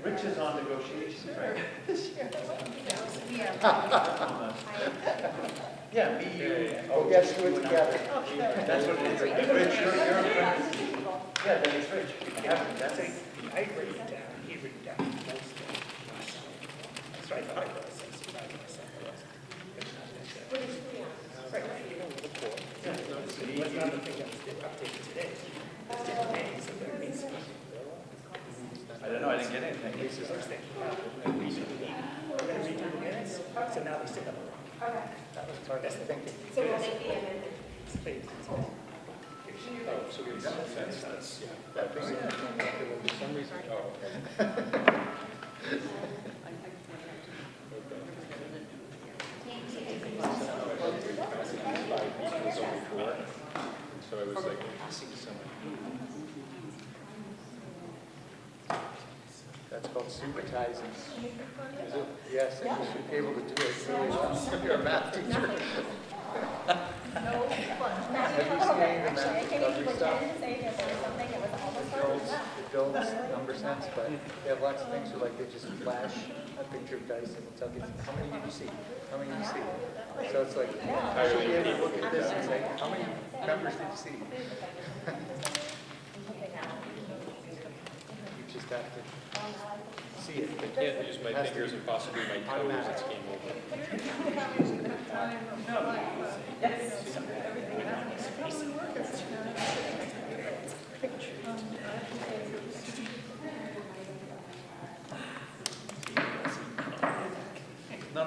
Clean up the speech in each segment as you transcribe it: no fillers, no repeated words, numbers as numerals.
Rich is on negotiations, right? Yeah, me, you. Oh, yes, do it together. That's what it is. Rich, you're a friend. Yeah, then it's Rich. Yeah, that's it. I written it down, he written it down. That's right, I was. What's not the thing that was updated today? It's different days, so that means. I don't know, I didn't get anything. We're going to redo the minutes, so now they stick up wrong. Okay. That's the thinking. So we'll make the amendment. Please. Oh, so we've done it. That's, yeah. That thing, for some reason, oh, okay. So I was like, that's called supertizing. Is it? Yes, and you should be able to do it really well if you're a math teacher. Have you seen the math recovery stuff? It builds number sense, but they have lots of things where like they just flash a picture of dice and it'll tell you how many did you see? How many did you see? So it's like, you should be able to look at this and say, how many numbers did you see? You just have to see it. I can't use my fingers and possibly my toes, it's game over. No,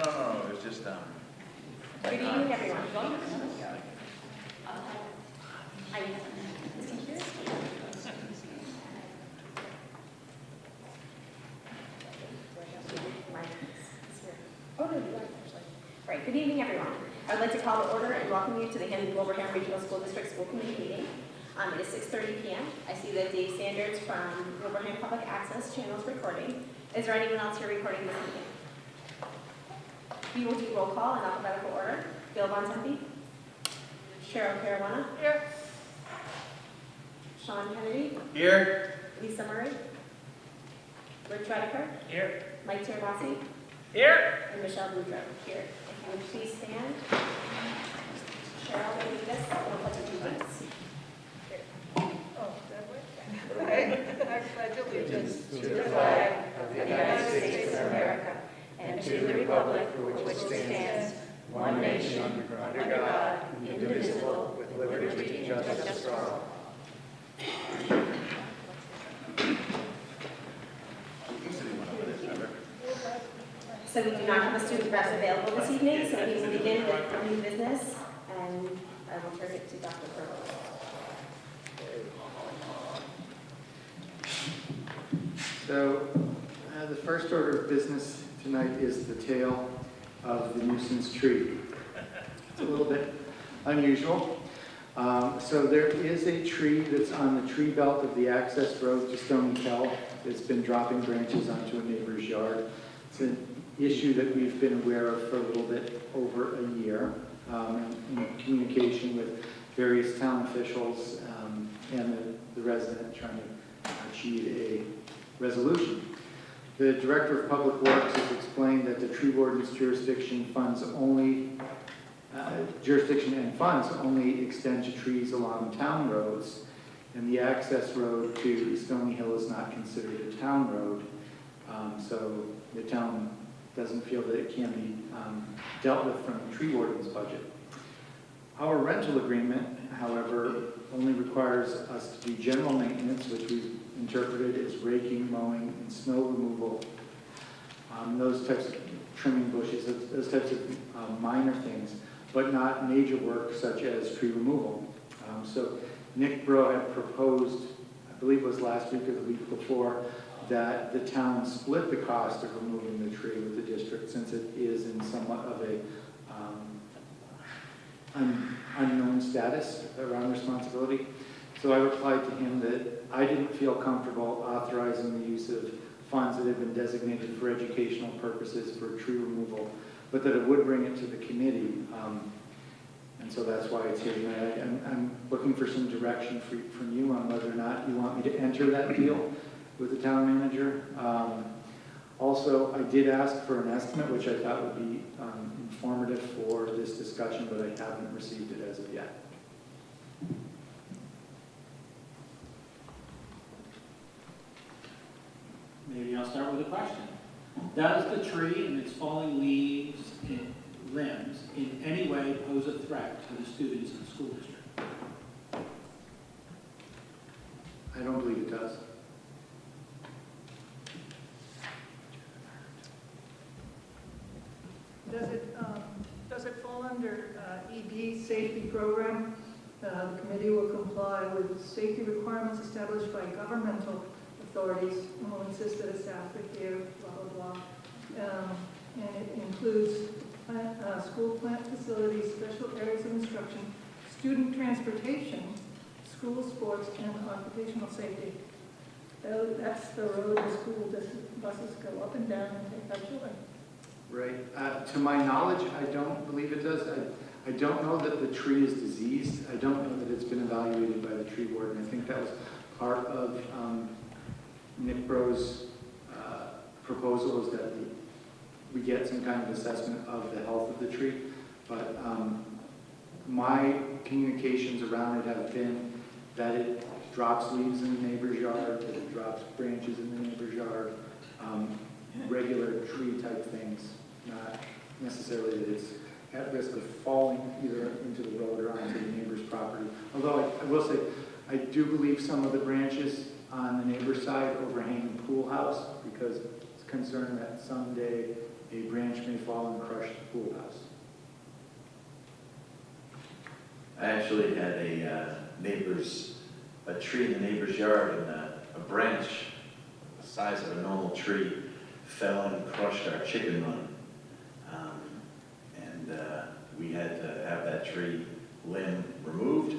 it was just, Good evening, everyone. Right. Good evening, everyone. I would like to call to order and welcome you to the Wilbraham Regional School District School Committee meeting. It is 6:30 p.m. I see that Dave Sanders from Wilbraham Public Access Channel is recording. Is there anyone else here recording this meeting? We will do roll call in alphabetical order. Bill Bontempi. Cheryl Caruana. Here. Sean Kennedy. here. Lisa Murray. Rich Rediker. Here. Mike Terabasi. Here. And Michelle Boudreau. Here. If you would please stand. Cheryl will lead us. We'll pledge allegiance. I pledge allegiance to the flag of the United States of America and to the republic for which it stands, one nation, under God, indivisible, with liberty and justice for all. So we do not have a student rep available this evening, so we will begin with new business, and I will turn it to Dr. Provost. So the first order of business tonight is the tale of the nuisance tree. It's a little bit unusual. So there is a tree that's on the tree belt of the access road to Stony Hill. It's been dropping branches onto a neighbor's yard. It's an issue that we've been aware of for a little bit over a year, in communication with various town officials and the resident trying to achieve a resolution. The Director of Public Works has explained that the tree warden's jurisdiction and funds only extend to trees along town roads, and the access road to Stony Hill is not considered a town road, so the town doesn't feel that it can be dealt with from the tree warden's budget. Our rental agreement, however, only requires us to do general maintenance, which we've interpreted as raking, mowing, and snow removal, those types of trimming bushes, those types of minor things, but not major work such as tree removal. So Nick Bro had proposed, I believe it was last week or the week before, that the town split the cost of removing the tree with the district, since it is in somewhat of a unknown status around responsibility. So I replied to him that I didn't feel comfortable authorizing the use of funds that had been designated for educational purposes for tree removal, but that it would bring it to the committee. And so that's why it's here tonight. I'm looking for some direction from you on whether or not you want me to enter that deal with the town manager. Also, I did ask for an estimate, which I thought would be informative for this discussion, but I haven't received it as of yet. Maybe I'll start with a question. Does the tree and its falling leaves and limbs in any way pose a threat to the students in the school district? I don't believe it does. Does it fall under EB safety program? The committee will comply with safety requirements established by governmental authorities and will insist that its staff adhere, blah, blah, blah. And it includes school plant facilities, special areas of instruction, student transportation, school sports, and occupational safety. That's the road the school buses go up and down and take our children. Right. To my knowledge, I don't believe it does. I don't know that the tree is diseased. I don't know that it's been evaluated by the tree warden. I think that was part of Nick Bro's proposal, is that we get some kind of assessment of the health of the tree. But my communications around it have been that it drops leaves in the neighbor's yard, that it drops branches in the neighbor's yard, regular tree type things, not necessarily that it's at risk of falling either into the road or onto the neighbor's property. Although I will say, I do believe some of the branches on the neighbor's side overhang the pool house, because it's concerned that someday a branch may fall and crush the pool house. I actually had a tree in the neighbor's yard, and a branch the size of a normal tree fell and crushed our chicken run. We had to have that tree limb removed,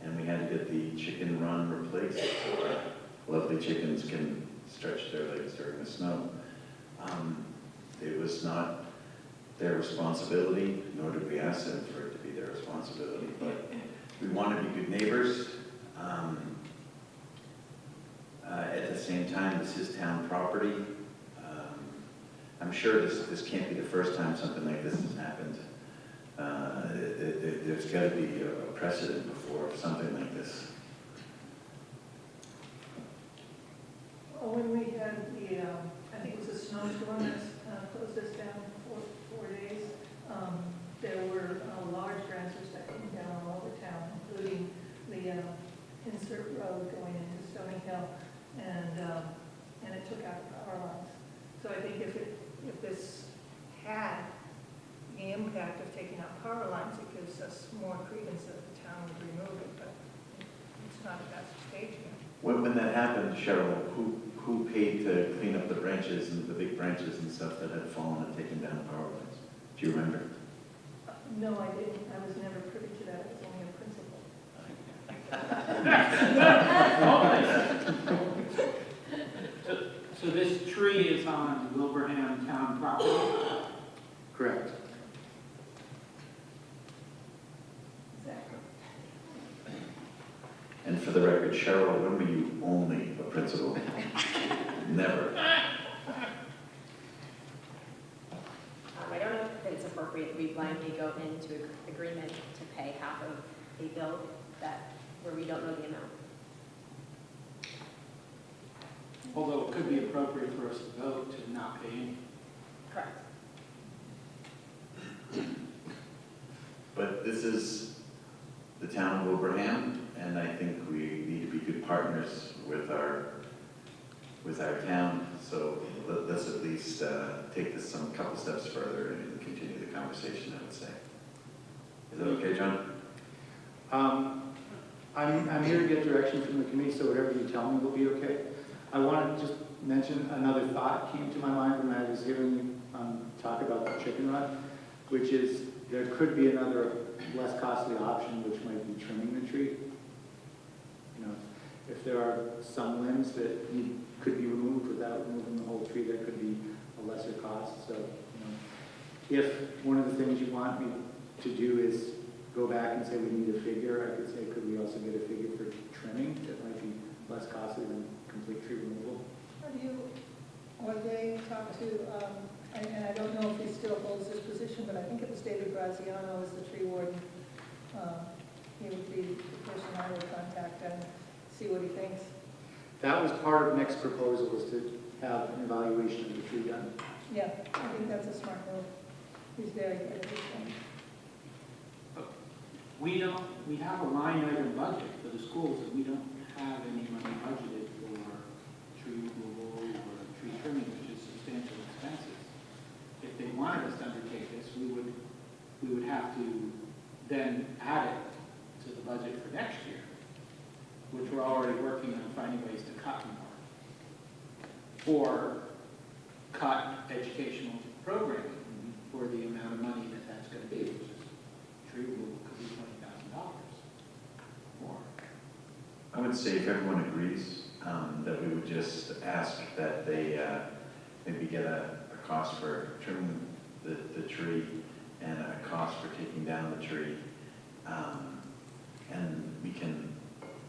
and we had to get the chicken run replaced so our lovely chickens can stretch their legs during the snow. It was not their responsibility, nor did we ask them for it to be their responsibility, but we want to be good neighbors. At the same time, this is town property. I'm sure this can't be the first time something like this has happened. There's got to be a precedent before something like this. Oh, when we had the, I think it was a snowstorm that closed us down for 4 days, there were large branches that came down all over town, including the insert road going into Stony Hill, and it took out the power lines. So I think if this had the impact of taking out power lines, it gives us more credence that the town would remove it, but it's not at that stage yet. When that happened, Cheryl, who paid to clean up the branches and the big branches and stuff that had fallen and taken down power lines? Do you remember? No, I didn't. I was never privy to that. I was only a principal. So this tree is on Wilbraham town property? Correct. Exactly. And for the record, Cheryl, when were you only a principal? Never. I don't know if it's appropriate that we blindly go into agreement to pay half of a bill where we don't know the amount. Although it could be appropriate for us to vote to not pay any. Correct. But this is the town of Wilbraham, and I think we need to be good partners with our town. So let's at least take this some couple steps further and continue the conversation, I would say. Is that okay, John? I'm here to get direction from the committee, so whatever you tell me will be okay. I want to just mention another thought came to my mind when I was hearing you talk about the chicken run, which is there could be another less costly option, which might be trimming the tree. You know, if there are some limbs that could be removed without removing the whole tree, there could be a lesser cost. So, you know, if one of the things you want me to do is go back and say we need a figure, I could say, could we also get a figure for trimming that might be less costly than complete tree removal? Are they talking talked to, and I don't know if he still holds this position, but I think it was David Graziano as the tree warden. He would be the person I would contact and see what he thinks. That was part of next proposal, was to have an evaluation of the tree done. Yeah, I think that's a smart move. He's very good at this one. We have a line item budget for the schools, and we don't have any money budgeted for tree removal or tree trimming, which is substantial expenses. If they wanted us to undertake this, we would have to then add it to the budget for next year, which we're already working on finding ways to cut more, or cut educational programming for the amount of money that that's going to be, which is tree removal could be $20,000 more. I would say if everyone agrees, that we would just ask that they maybe get a cost for trimming the tree and a cost for taking down the tree. And we can,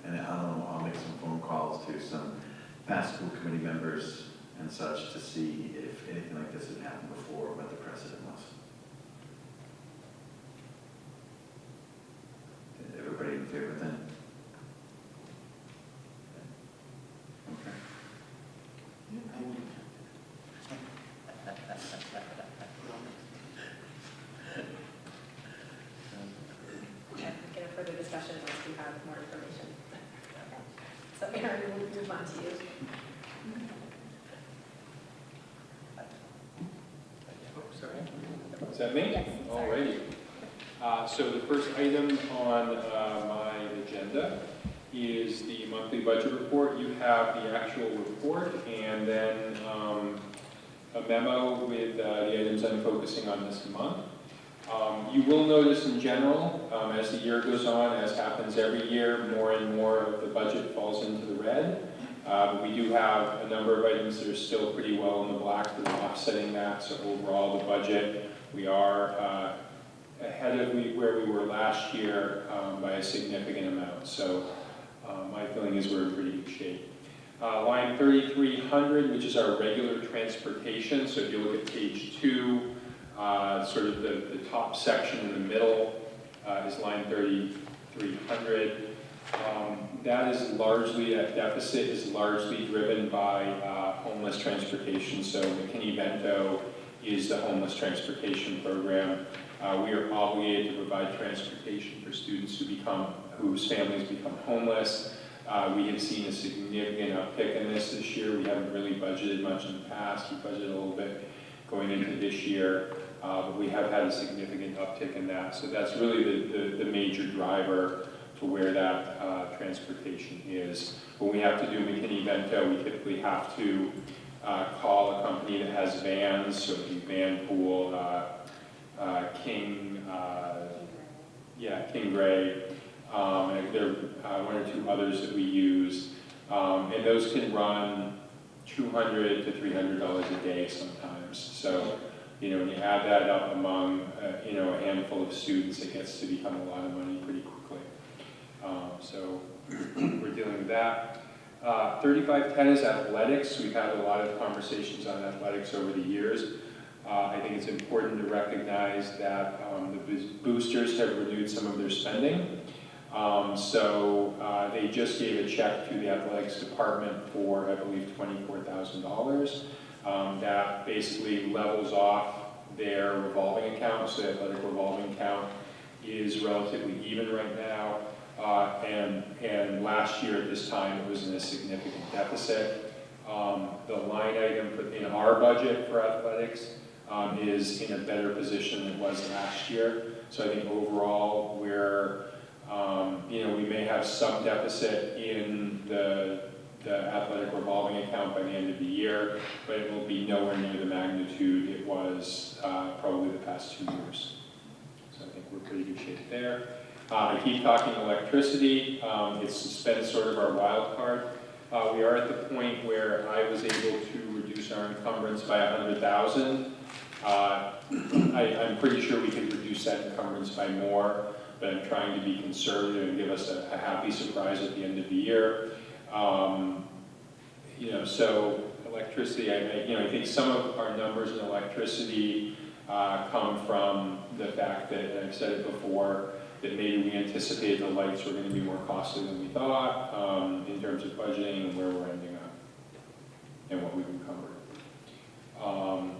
and I don't know, I'll make some phone calls to some past school committee members and such to see if anything like this had happened before, what the precedent was. Everybody in favor then? Okay. Get a further discussion once we have more information. So Aaron, we'll move on to you. Is that me? Yes, sorry. Alrighty. So the first item on my agenda is the monthly budget report. You have the actual report and then a memo with the items I'm focusing on this month. You will notice in general, as the year goes on, as happens every year, more and more of the budget falls into the red. But we do have a number of items that are still pretty well in the black that are offsetting that. So overall, the budget, we are ahead of where we were last year by a significant amount. So my feeling is we're in pretty good shape. Line 3300, which is our regular transportation. So if you look at page 2, sort of the top section in the middle is line 3300. That is largely, that deficit is largely driven by homeless transportation. So McKinney-Vento is the homeless transportation program. We are obligated to provide transportation for students whose families become homeless. We have seen a significant uptick in this year. We haven't really budgeted much in the past. We budgeted a little bit going into this year, but we have had a significant uptick in that. So that's really the major driver for where that transportation is. When we have to do McKinney-Vento, we typically have to call a company that has vans, so the van pool, King Gray, and there are one or two others that we use, and those can run $200 to $300 a day sometimes. So, you know, when you add that up among, you know, a handful of students, it gets to become a lot of money pretty quickly. So we're dealing with that. 3510 is athletics. We've had a lot of conversations on athletics over the years. I think it's important to recognize that the boosters have renewed some of their spending. So they just gave a check to the athletics department for, I believe, $24,000. That basically levels off their revolving account. So the athletic revolving account is relatively even right now. And last year at this time, it was in a significant deficit. The line item in our budget for athletics is in a better position than it was last year. So I think overall, we're, you know, we may have some deficit in the athletic revolving account by the end of the year, but it will be nowhere near the magnitude it was probably the past 2 years. So I think we're pretty good shape there. I keep talking electricity. It's been sort of our wild card. We are at the point where I was able to reduce our encumbrance by $100,000. I'm pretty sure we could reduce that encumbrance by more, but I'm trying to be conservative and give us a happy surprise at the end of the year. You know, so electricity, I think some of our numbers in electricity come from the fact that, and I've said it before, that maybe we anticipated the lights were going to be more costly than we thought in terms of budgeting and where we're ending up and what we've encumbered.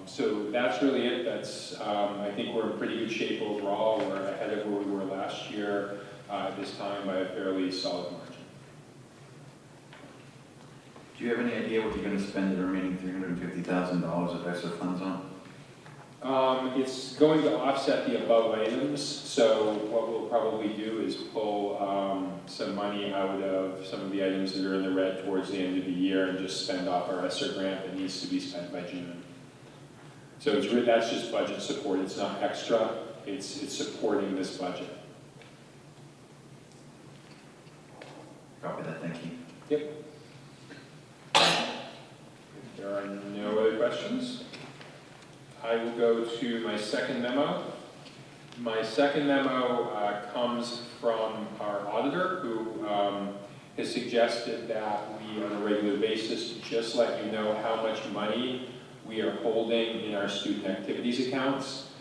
So that's really it. That's, I think we're in pretty good shape overall. We're ahead of where we were last year at this time by a fairly solid margin. Do you have any idea what you're going to spend the remaining $350,000 of ESSER funds on? It's going to offset the above items, so what we'll probably do is pull some money out of some of the items that are in the red towards the end of the year and just spend off our ESSER grant that needs to be spent by June. So that's just budget support. It's not extra. It's supporting this budget. Copy that, thank you. Yep. There are no other questions. I will go to my second memo. My second memo comes from our auditor, who has suggested that we, on a regular basis, just let you know how much money we are holding in our student activities accounts.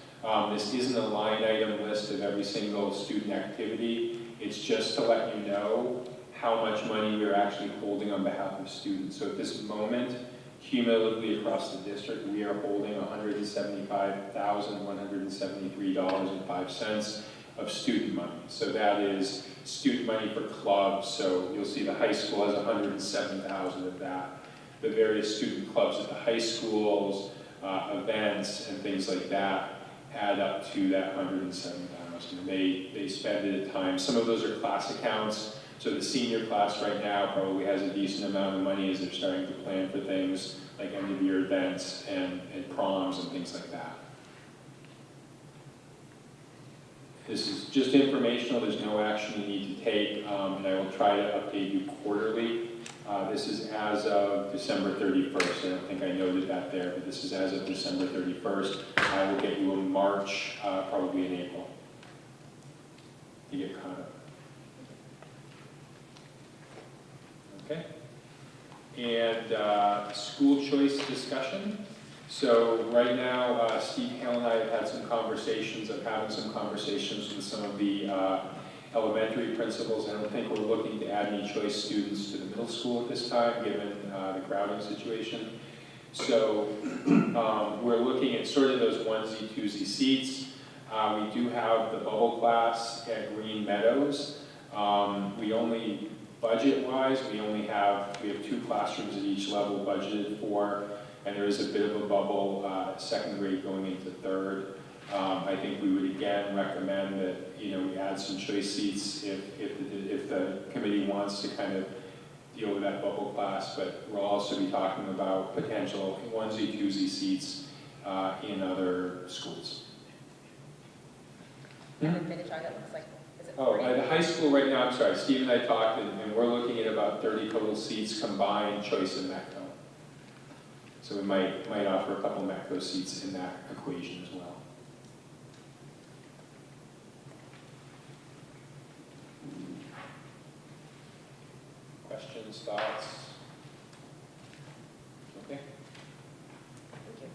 This isn't a line item list of every single student activity. It's just to let you know how much money we're actually holding on behalf of students. So at this moment, cumulatively across the district, we are holding $175,173.05 of student money. So that is student money for clubs. So you'll see the high school has $107,000 of that. The various student clubs at the high schools, events and things like that add up to that $107,000. They spend it at times. Some of those are class accounts. So the senior class right now probably has a decent amount of money as they're starting to plan for things like end of year events and proms and things like that. This is just informational. There's no action you need to take, and I will try to update you quarterly. This is as of December 31st. I don't think I noted that there, but this is as of December 31st. I will get you in March, probably in April, to get caught up. Okay. And school choice discussion. So right now, Steve Hale and I have had some conversations, having some conversations with some of the elementary principals. I don't think we're looking to add any choice students to the middle school at this time, given the crowding situation. So we're looking at sort of those onesie, twosie seats. We do have the bubble class at Green Meadows. We only, budget-wise, we have 2 classrooms at each level budgeted for, and there is a bit of a bubble second grade going into third. I think we would again recommend that we add some choice seats if the committee wants to kind of deal with that bubble class, but we'll also be talking about potential onesie, twosie seats in other schools. I haven't finished on it, looks like. Oh, at the high school right now, I'm sorry, Steve and I talked, and we're looking at about 30 total seats combined, choice and METCO. So we might offer a couple METCO seats in that equation as well. Questions, thoughts? Okay. Thank you.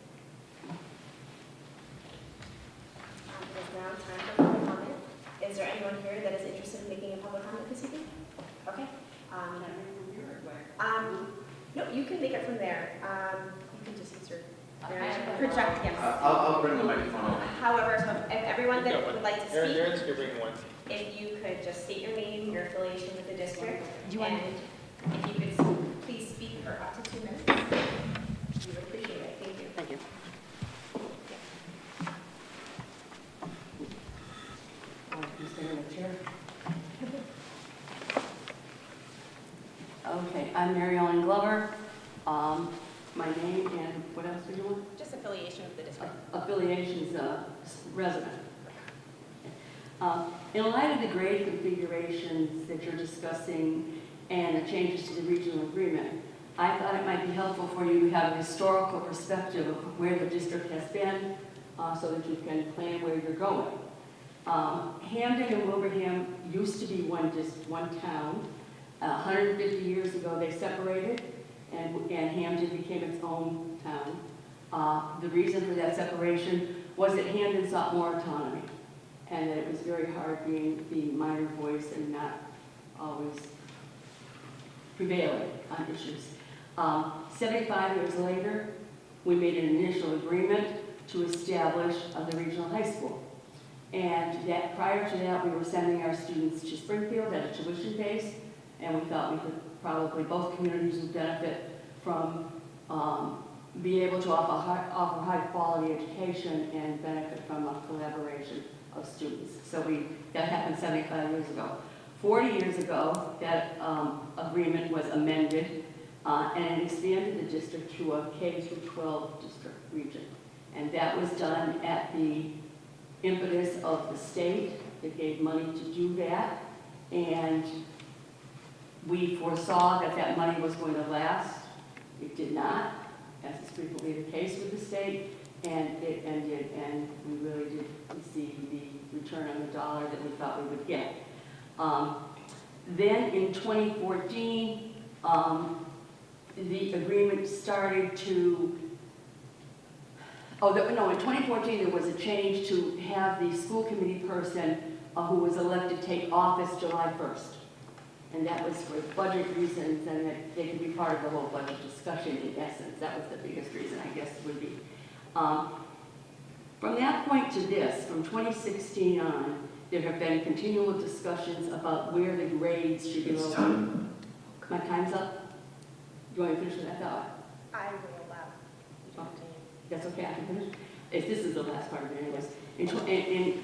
It is now time for public comment. Is there anyone here that is interested in making a public comment this evening? Okay. No, you can make it from there. You can just use your project, yes. I'll bring the microphone over. However, so if everyone that would like to speak, Aaron's going to bring one. if you could just state your name, your affiliation with the district, Do you want and if you could please speak for up to 2 minutes, we would appreciate it. Thank you. Thank you. Okay, I'm Mary Ellen Glover. My name and what else do you want? Just affiliation with the district. Affiliations resident. In light of the grade configurations that you're discussing and the changes to the regional agreement, I thought it might be helpful for you to have a historical perspective of where the district has been so that you can plan where you're going. Hamden and Wilbraham used to be one town. 150 years ago they separated, and Hamden became its own The reason for that separation was that Hamden sought more autonomy, and that it was very hard being the minor voice and not always prevailing on issues. 75 years later, we made an initial agreement to establish the regional high school. And that prior to that, we were sending our students to Springfield at a tuition base, and we thought we could probably, both communities would benefit from being able to offer high quality education and benefit from a collaboration of students. So that happened 75 years ago. 40 years ago, that agreement was amended and it expanded the district to a K-12 district region. And that was done at the impetus of the state that gave money to do that. And we foresaw that that money was going to last. It did not, as is frequently the case with the state, and it ended, and we really did receive the return on the dollar that we thought we would get. Then in 2014, the agreement started to, in 2014 there was a change to have the school committee person who was elected take office July 1st. And that was for budget reasons, and that they could be part of the whole budget discussion in essence. That was the biggest reason, I guess, would be. From that point to this, from 2016 on, there have been continual discussions about where the grades should be located. Time. My time's up. Do you want me to finish with that thought? I will allow. That's okay, I can finish? This is the last part of it anyways.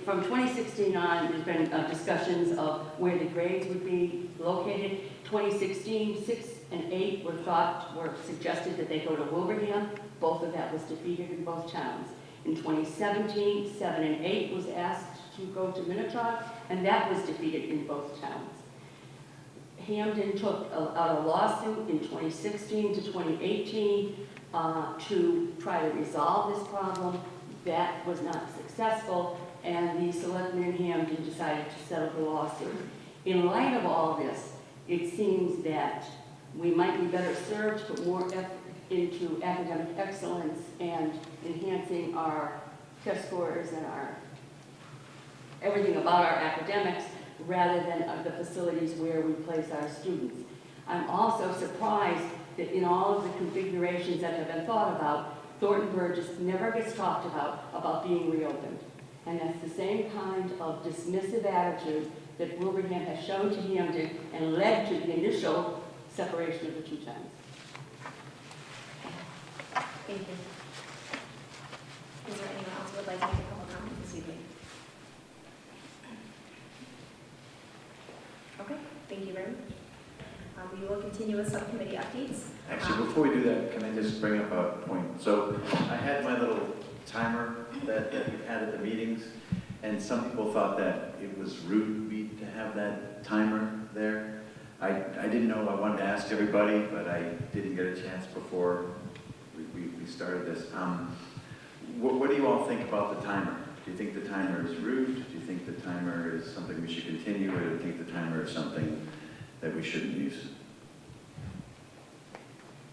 From 2016 on, there's been discussions of where the grades would be located. 2016, 6 and 8 were suggested that they go to Wilbraham. Both of that was defeated in both towns. In 2017, 7 and 8 was asked to go to Minnetonka, and that was defeated in both towns. Hamden took out a lawsuit in 2016 to 2018 to try to resolve this problem. That was not successful, and the selectmen in Hamden decided to settle the lawsuit. In light of all this, it seems that we might be better served to put more effort into academic excellence and enhancing our test scores and everything about our academics rather than the facilities where we place our students. I'm also surprised that in all of the configurations that have been thought about, Thornton Burgess never gets talked about being reopened. And that's the same kind of dismissive attitude that Wilbraham has shown to Hamden and led to the initial separation of the two towns. Thank you. Is there anyone else who would like to make a public comment this evening? Okay, thank you very much. We will continue with subcommittee updates. Actually, before we do that, can I just bring up a point? So I had my little timer that we had at the meetings, and some people thought that it was rude to have that timer there. I didn't know, I wanted to ask everybody, but I didn't get a chance before we started this. What do you all think about the timer? Do you think the timer is rude? Do you think the timer is something we should continue, or do you think the timer is something that we shouldn't use?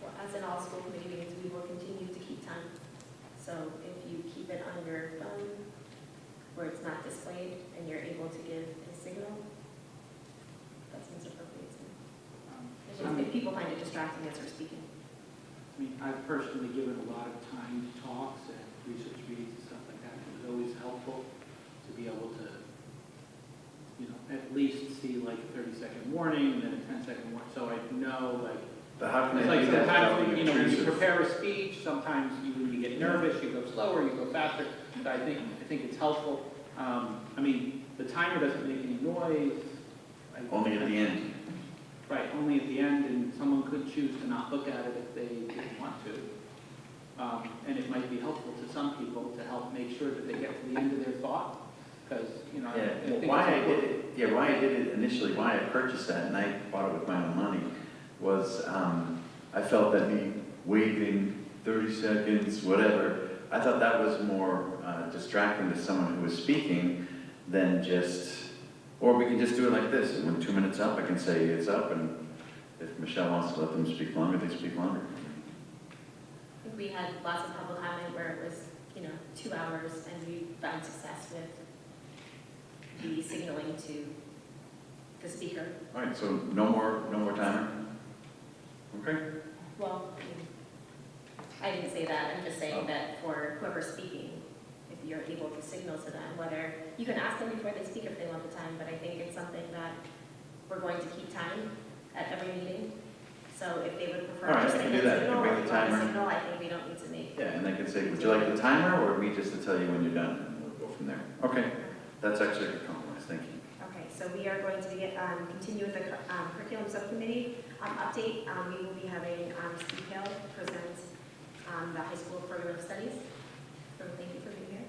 Well, as in all school committee meetings, we will continue to keep time. So if you keep it on your phone where it's not displayed and you're able to give a signal, that seems appropriate to me. If people find it distracting as we're speaking. I mean, I've personally given a lot of time to talks and research reads and stuff like that. It was always helpful to be able to, at least see like a 30-second warning and then a 10-second warning, so I know like. But how can It's I like do that without sometimes, being when you intrusive? prepare a speech, sometimes when you get nervous, you go slower, you go faster. But I think it's helpful. I mean, the timer doesn't make any noise. Only at the end. Right, only at the end, and someone could choose to not look at it if they didn't want to. And it might be helpful to some people to help make sure that they get to the end of their thought, because, I think why I did it initially, why I purchased that, and I bought it with my own money, was I felt that me waving 30 seconds, whatever, I thought that was more distracting to someone who was speaking than just, or we can just do it like this, and when 2 minutes up, I can say it's up, and if Michelle wants to let them speak longer, they speak longer. If We had lots of public comment where it was, 2 hours, and we found success with the signaling to the speaker. All right, so no more timer? Okay. Well, I didn't say that, I'm just saying that for whoever's speaking, if you're able to signal to them, whether, you can ask them before they speak if they want the time, but I think it's something that we're going to keep time at every meeting. So if they would prefer All right, just I can to do that. I can signal, bring or the you want to timer. signal, I think we don't need to make. Yeah, and I can say, would you like the timer or me just to tell you when you're done? And we'll go from there. Okay, that's actually a good compromise, thank you. Okay, so we are going to continue with the curriculum subcommittee update. We will be having Steve Hale present the high school program of studies. So thank you for being here.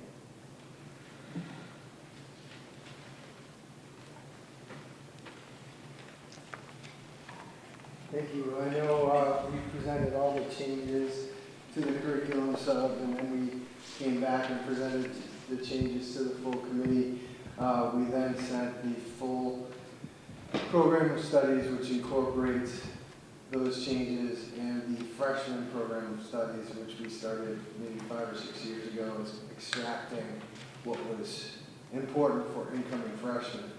Thank you. I know we presented all the changes to the curriculum sub, and then we came back and presented the changes to the full committee. We then sent the full program of studies, which incorporates those changes, and the freshman program of studies, which we started maybe 5 or 6 years ago, is extracting what was important for incoming freshmen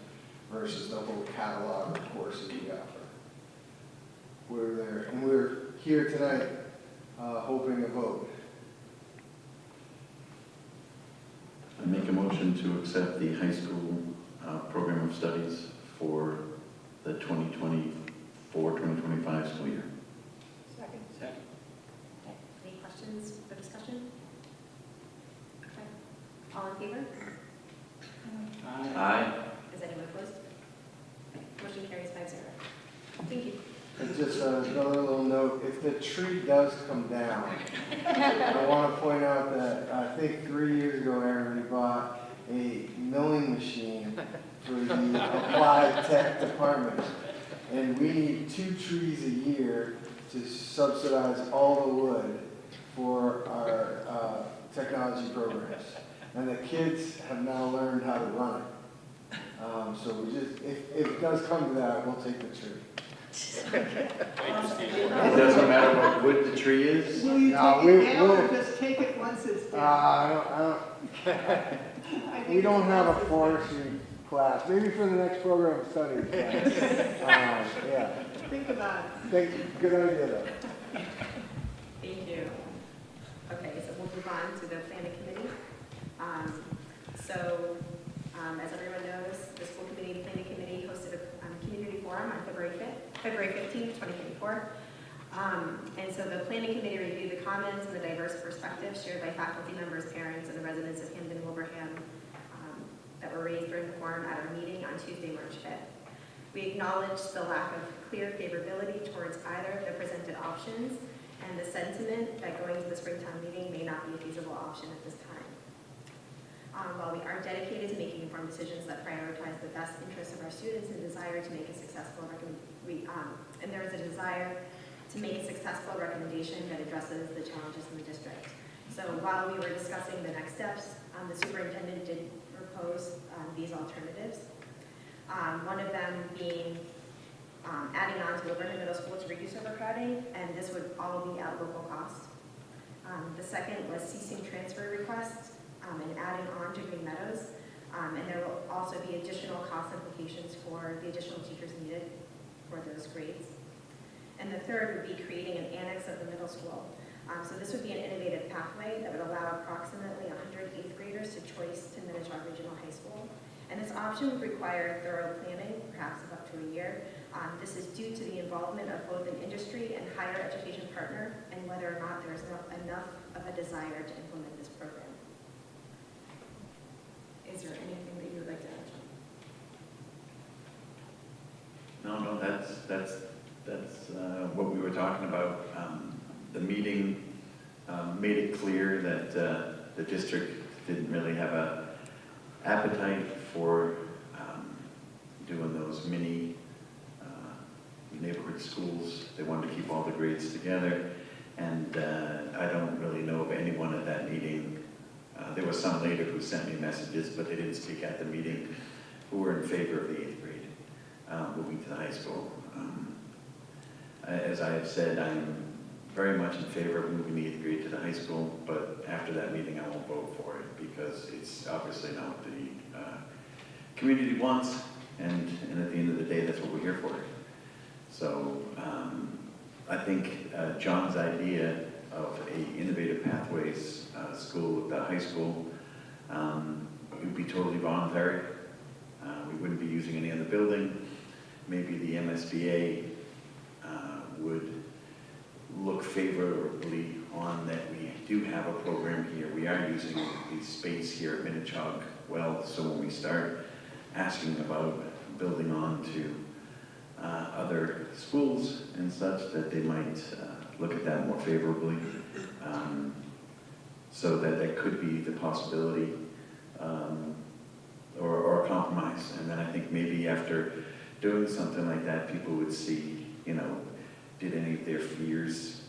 versus the whole catalog of courses we offer. We're there, and we're here tonight hoping to vote. I make a motion to accept the high school program of studies for the 2024-2025 school year. Second. Okay. Any questions or discussion? Okay. All in favor? Aye. Is anyone opposed? Motion carries 5-0. Thank you. And just another little note, if the tree does come down, I want to point out that I think 3 years ago, Aaron, we bought a milling machine for the applied tech department. And we need 2 trees a year to subsidize all the wood for our technology programs. And the kids have now learned how to run it. So we just, if it does come to that, we'll take the tree. It doesn't matter what wood the tree is? Will you No, take it down or just take it once it's down? I don't, we don't have a forestry class, maybe for the next program of studies class. Yeah, Think about it. good idea though. Thank you. Okay, so we'll move on to the planning committee. As everyone knows, the school committee and planning committee hosted a community forum on February 15th, 2024. And so the planning committee reviewed the comments and the diverse perspectives shared by faculty members, parents, and the residents of Hamden Wilbraham that were raised during the forum at our meeting on Tuesday, March 5th. We acknowledged the lack of clear favorability towards either of the presented options and the sentiment that going to the Springtown meeting may not be a feasible option at this time. While we are dedicated to making informed decisions that prioritize the best interests of our students and desire to make a successful and there is a desire to make a successful recommendation that addresses the challenges in the district. So while we were discussing the next steps, the superintendent did propose these alternatives. One of them being adding on to Wilbraham Middle School to reduce overcrowding, and this would all be at local cost. The second was ceasing transfer requests and adding on to Green Meadows, and there will also be additional cost implications for the additional teachers needed for those grades. And the third would be creating an annex of the middle school. So this would be an innovative pathway that would allow approximately 100 8th graders to choice to Minnetonka Regional High School. And this option would require thorough planning, perhaps of up to a year. This is due to the involvement of both an industry and higher education partner, and whether or not there is enough of a desire to implement this program. Is there anything that you would like to add, John? No, that's what we were talking about. The meeting made it clear that the district didn't really have an appetite for doing those mini neighborhood schools. They wanted to keep all the grades together, and I don't really know of anyone at that meeting. There was some later who sent me messages, but they didn't speak at the meeting, who were in favor of the 8th grade moving to the high school. As I have said, I'm very much in favor of moving the 8th grade to the high school, but after that meeting, I won't vote for it because it's obviously not what the community wants, and at the end of the day, that's what we're here for. So I think John's idea of a innovative pathways school at the high school would be totally voluntary. We wouldn't be using any other building. Maybe the MSBA would look favorably on that we do have a program here. We are using the space here at Minnetonka well, so when we start asking about building on to other schools and such, that they might look at that more favorably. So that could be the possibility or a compromise. And then I think maybe after doing something like that, people would see, you know, did any of their fears,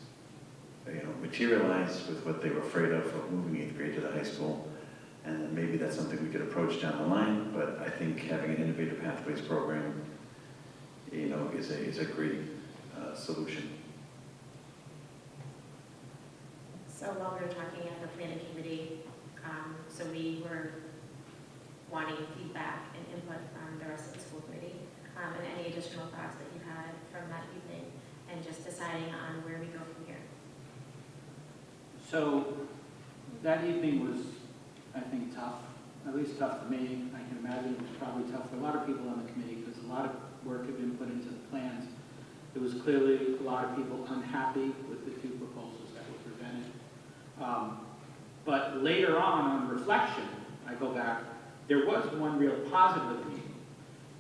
you know, materialize with what they were afraid of moving 8th grade to the high school. And then maybe that's something we could approach down the line, but I think having an innovative pathways program, you know, is a great solution. So while we were talking at the planning committee, so we were wanting feedback and input from the rest of the school committee, and any additional thoughts that you had from that evening, and just deciding on where we go from here. So that evening was, I think, tough, at least tough for me. I can imagine it was probably tough for a lot of people on the committee because a lot of work had been put into the plans. There was clearly a lot of people unhappy with the two proposals that were presented. But later on reflection, I go back, there was one real positive meeting.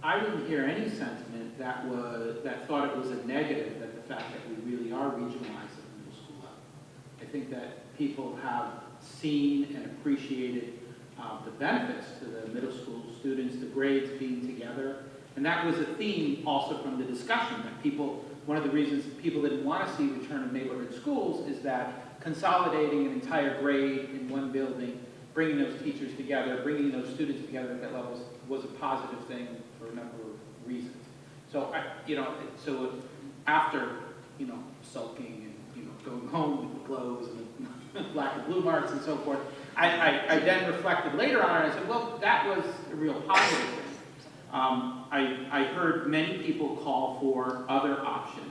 I didn't hear any sentiment that thought it was a negative, that the fact that we really are regionalized at the middle school level. I think that people have seen and appreciated the benefits to the middle school students, the grades being together. And that was a theme also from the discussion, that people, one of the reasons people didn't want to see return of neighborhood schools is that consolidating an entire grade in one building, bringing those teachers together, bringing those students together at that level was a positive thing for a number of reasons. So, so after, sulking and, going home with the clothes and black and blue marks and so forth, I then reflected later on and I said, well, that was a real positive thing. I heard many people call for other options.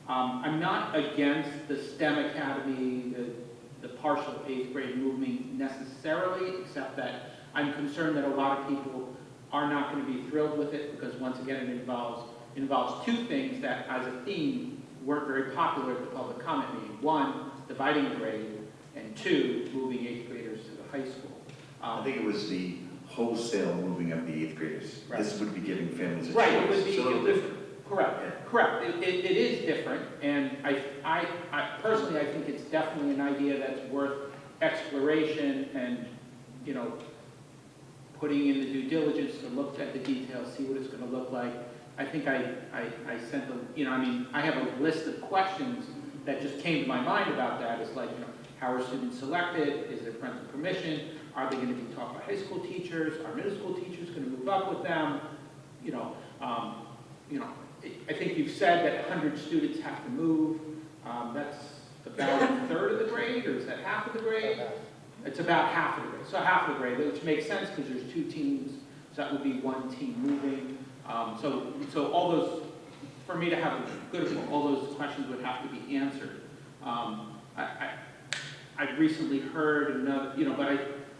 I'm not against the STEM Academy, the partial 8th grade movement necessarily, except that I'm concerned that a lot of people are not going to be thrilled with it because once again it involves two things that as a theme weren't very popular at the public comment meeting. One, dividing the grade, and two, moving 8th graders to the high school. I think it was the wholesale moving of the 8th graders. Right. This would be giving families a right, choice. it would be It's a little different. Correct, Yeah. correct. It is different, and I personally, I think it's definitely an idea that's worth exploration and, putting in the due diligence to look at the details, see what it's going to look like. I think I sent I have a list of questions that just came to my mind about that. It's like, how are students selected? Is there parental permission? Are they going to be taught by high school teachers? Are middle school teachers going to move up with them? I think you've said that 100 students have to move. That's about a third of the grade, or is that half of the grade? It's about half of the grade. So half of the grade, which makes sense because there's two teams, so that would be one team moving. So all those, for me to have a good, all those questions would have to be answered. I've recently heard another, but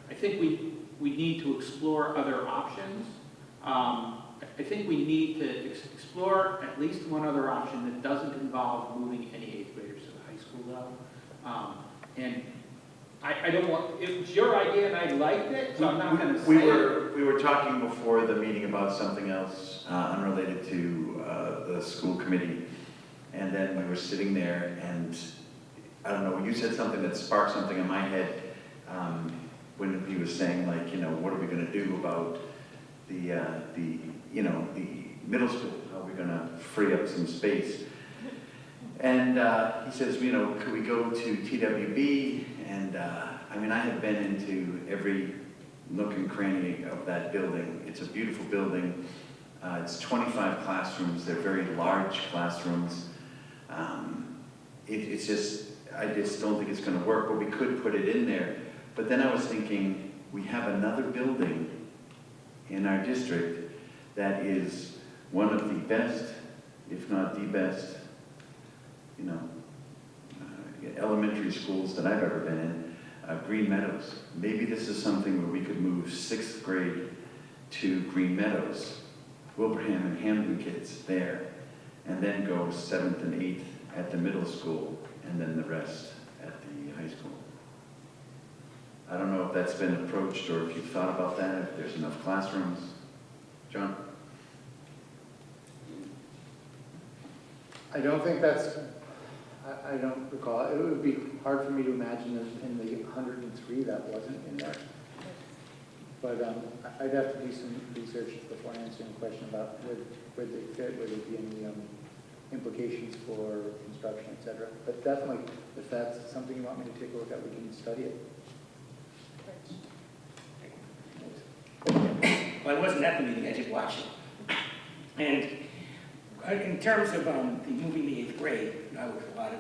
I think we need to explore other options. I think we need to explore at least one other option that doesn't involve moving any 8th graders to the high school level. And I don't want, it was your idea and I liked it, so I'm not going to say We were talking before the meeting about something else unrelated to the school committee. And then we were sitting there and, I don't know, you said something that sparked something in my head when he was saying, like, what are we going to do about the middle school? How are we going to free up some space? And he says, could we go to TWB? And I have been into every nook and cranny of that building. It's a beautiful building. It's 25 classrooms. They're very large classrooms. it's just, I just don't think it's gonna work, but we could put it in there. But then I was thinking, we have another building in our district that is one of the best, if not the best, you know, elementary schools that I've ever been in, Green Meadows. Maybe this is something where we could move 6th grade to Green Meadows, Wilbraham and Hamden kids there, and then go 7th and 8th at the middle school, and then the rest at the high school. I don't know if that's been approached or if you've thought about that, if there's enough classrooms. John? I don't think that's, I don't recall. It would be hard for me to imagine in the 103 that wasn't in there. But I'd have to do some research before answering the question about where they fit, whether there be any implications for construction, et cetera. But definitely, if that's something you want me to take a look at, we can study it. Well, I wasn't at the meeting, I just watched it. And in terms of the moving the 8th grade, I work with a lot of,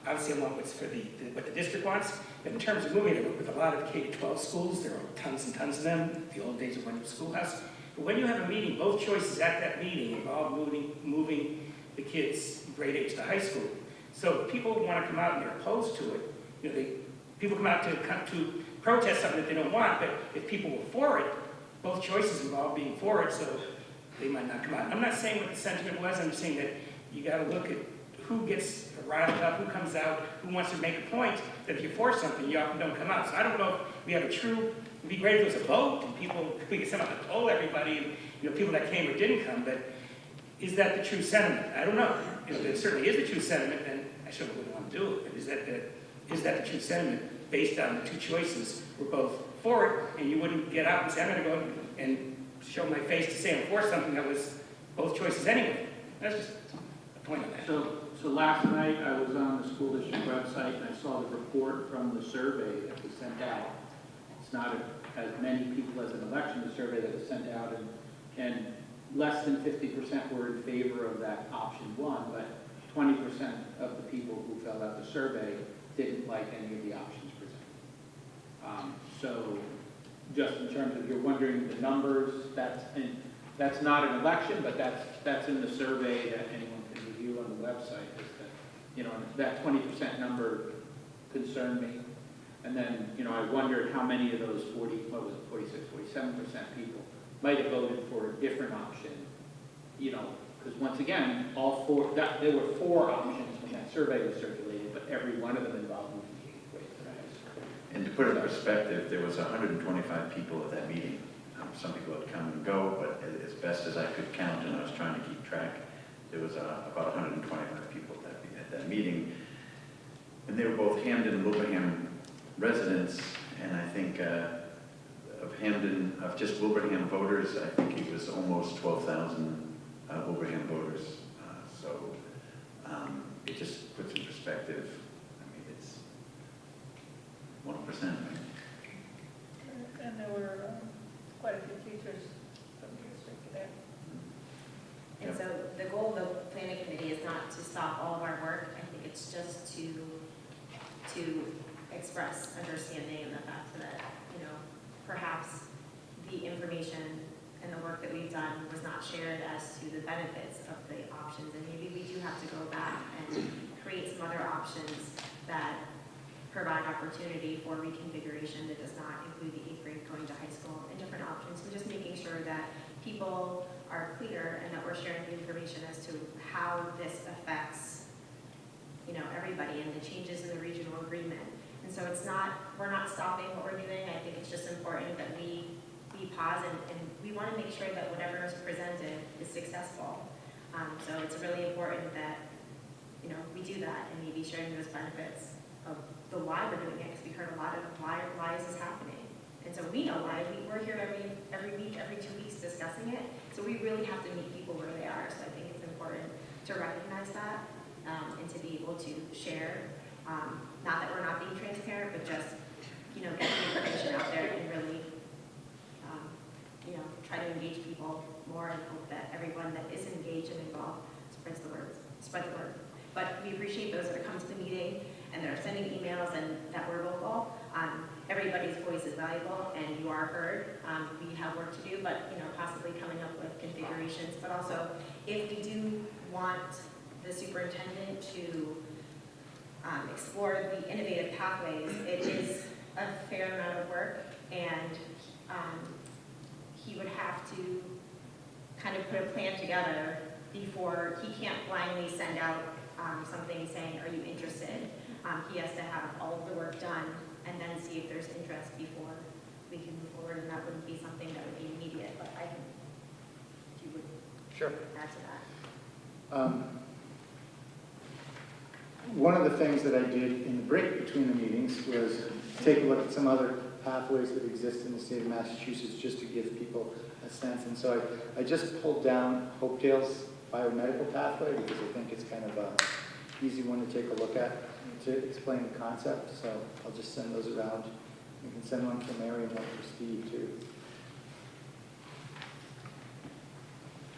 obviously I want what's for what the district wants, but in terms of moving it, I work with a lot of K-12 schools. There are tons and tons of them, the old days of Wonderful Schoolhouse. But when you have a meeting, both choices at that meeting involve moving the kids grade 8 to the high school. So if people want to come out and they're opposed to it, people come out to protest something that they don't want, but if people were for it, both choices involve being for it, so they might not come out. I'm not saying what the sentiment was, I'm just saying that you got to look at who gets riled up, who comes out, who wants to make a point, that if you're for something, you often don't come out. So I don't know if we have a true, it'd be great if there was a vote, and we could somehow poll everybody, and people that came or didn't come, but is that the true sentiment? I don't know. If it certainly is the true sentiment, then I certainly wouldn't want to do it, but is that the true sentiment based on the two choices? We're both for it, and you wouldn't get out and say, I'm going to go and show my face to say I'm for something that was both choices anyway. That's just a point on that. So last night I was on the school district website and I saw the report from the survey that was sent out. It's not as many people as an election, the survey that was sent out, and less than 50% were in favor of that option 1, but 20% of the people who filled out the survey didn't like any of the options presented. So just in terms of, you're wondering the numbers, that's not an election, but that's in the survey that anyone can review on the website. Is that 20% number concerned me. And then, I wondered how many of those 47% people might have voted for a different option, because once again, there were 4 options when that survey was circulated, but every one of them involved moving the 8th grade to the high school. And to put it in perspective, there was 125 people at that meeting. Some people had come and go, but as best as I could count, and I was trying to keep track, there was about 125 people at that meeting. And they were both Hamden and Wilbraham residents, and I think of just Wilbraham voters, I think it was almost 12,000 Wilbraham voters. It just puts in perspective. I mean, it's 1%, right? And there were quite a few teachers from the district there. And so the goal of the planning committee is not to stop all of our work. I think it's just to express understanding and the fact that, perhaps the information and the work that we've done was not shared as to the benefits of the options. And maybe we do have to go back and create some other options that provide opportunity for reconfiguration that does not include the 8th grade going to high school and different options. So just making sure that people are clear and that we're sharing the information as to how this affects, everybody and the changes in the regional agreement. And so we're not stopping what we're doing. I think it's just important that we pause and we want to make sure that whatever is presented is successful. So it's really important that, we do that and maybe sharing those benefits of the why we're doing it, because we heard a lot of why is this happening. And so we know why. We're here every week, every 2 weeks discussing it. So we really have to meet people where they are. So I think it's important to recognize that and to be able to share. Not that we're not being transparent, but just, get the information out there and really, try to engage people more and hope that everyone that is engaged and involved spread the word. But we we appreciate those that come to the meeting and that are sending emails and that we're vocal. Everybody's voice is valuable and you are heard. We have work to do, but possibly coming up with configurations. But also, if we do want the superintendent to explore the innovative pathways, it is a fair amount of work, and he would have to kind of put a plan together before. He can't blindly send out something saying, are you interested? He has to have all of the work done and then see if there's interest before we can move forward, and that wouldn't be something that would be immediate, but I can, if you would Sure. add to that. One of the things that I did in the break between the meetings was take a look at some other pathways that exist in the state of Massachusetts just to give people a sense. And so I just pulled down Hopedale's biomedical pathway because I think it's kind of an easy one to take a look at to explain the concept. So I'll just send those around. You can send one for Mary and one for Steve too.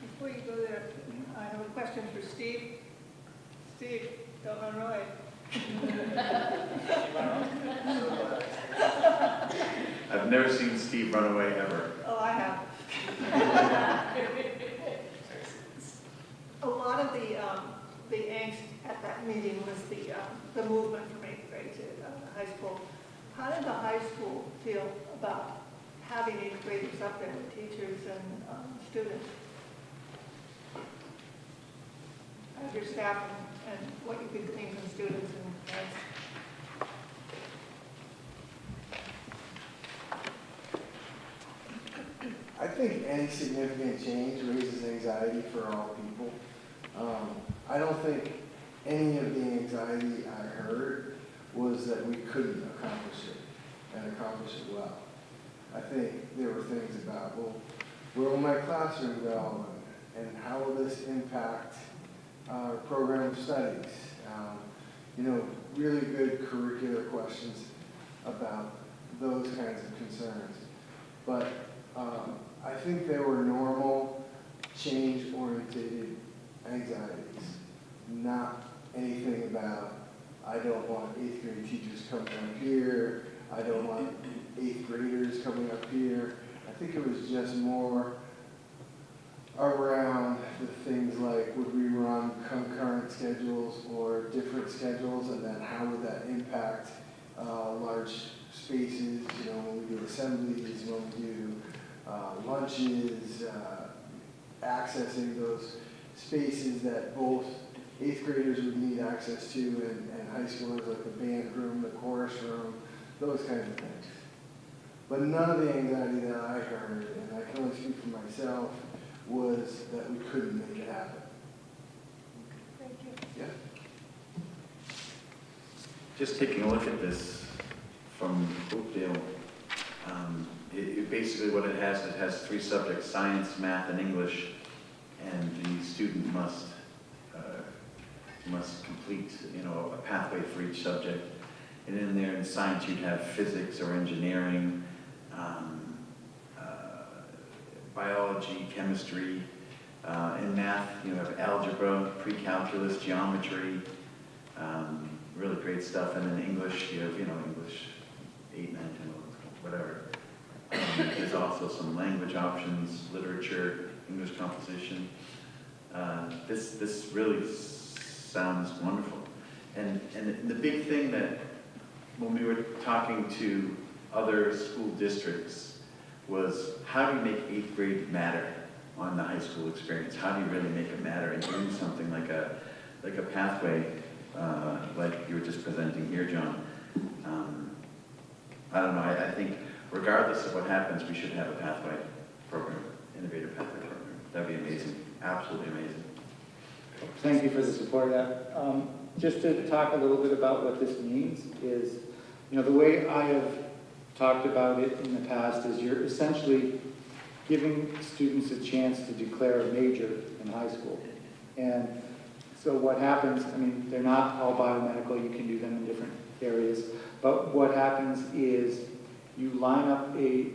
Before you go there, I have a question for Steve. Steve, don't run away. I've never seen Steve run away ever. Oh, I have. A lot of the angst at that meeting was the movement from 8th grade to high school. How did the high school feel about having 8th graders up there with teachers and students? As your staff and what you could glean from students and parents? I think any significant change raises anxiety for all people. I don't think any of the anxiety I heard was that we couldn't accomplish it and accomplish it well. I think there were things about, well, where will my classroom go and how will this impact our program of studies? Really good curricular questions about those kinds of concerns. But I think there were normal, change-oriented anxieties, not anything about, I don't want 8th grade teachers coming up here, I don't want 8th graders coming up here. I think it was just more around the things like, would we run concurrent schedules or different schedules, and then how would that impact large spaces, when we do assemblies, when we do lunches, accessing those spaces that both 8th graders would need access to and high schoolers, like the band room, the chorus room, those kinds of things. But none of the anxiety that I heard, and I can only speak for myself, was that we couldn't make it happen. Thank you. Yeah. Just taking a look at this from Oakdale, basically what it has 3 subjects, science, math, and English, and the student must complete, a pathway for each subject. And in there in science you'd have physics or engineering, biology, chemistry. In math, you have algebra, pre-calculus, geometry, really great stuff. And in English, you have, English 8, 9, 10, whatever. There's also some language options, literature, English composition. This really sounds wonderful. And the big thing that, when we were talking to other school districts, was how do you make 8th grade matter on the high school experience? How do you really make it matter and do something like a pathway, like you were just presenting here, John? I don't know, I think regardless of what happens, we should have a pathway program, innovative pathway program. That'd be amazing, absolutely amazing. Thank you for the support of that. Just to talk a little bit about what this means is, the way I have talked about it in the past is you're essentially giving students a chance to declare a major in high school. And so what happens, they're not all biomedical, you can do them in different areas, but what happens is you line up a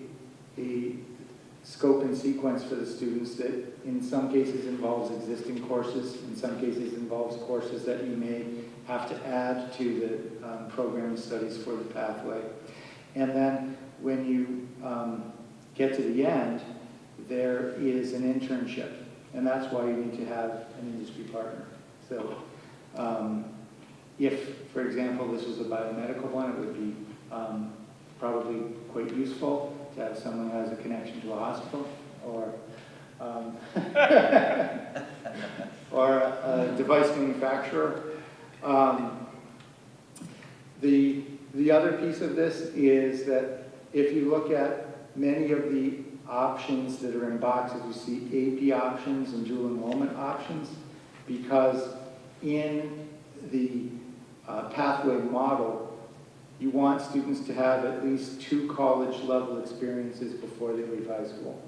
scope and sequence for the students that in some cases involves existing courses, in some cases involves courses that you may have to add to the program studies for the pathway. And then when you get to the end, there is an internship, and that's why you need to have an industry partner. So if, for example, this was a biomedical one, it would be probably quite useful to have someone who has a connection to a hospital, or or a device manufacturer. The other piece of this is that if you look at many of the options that are in boxes, you see AP options and dual enrollment options, because in the pathway model, you want students to have at least 2 college-level experiences before they leave high school.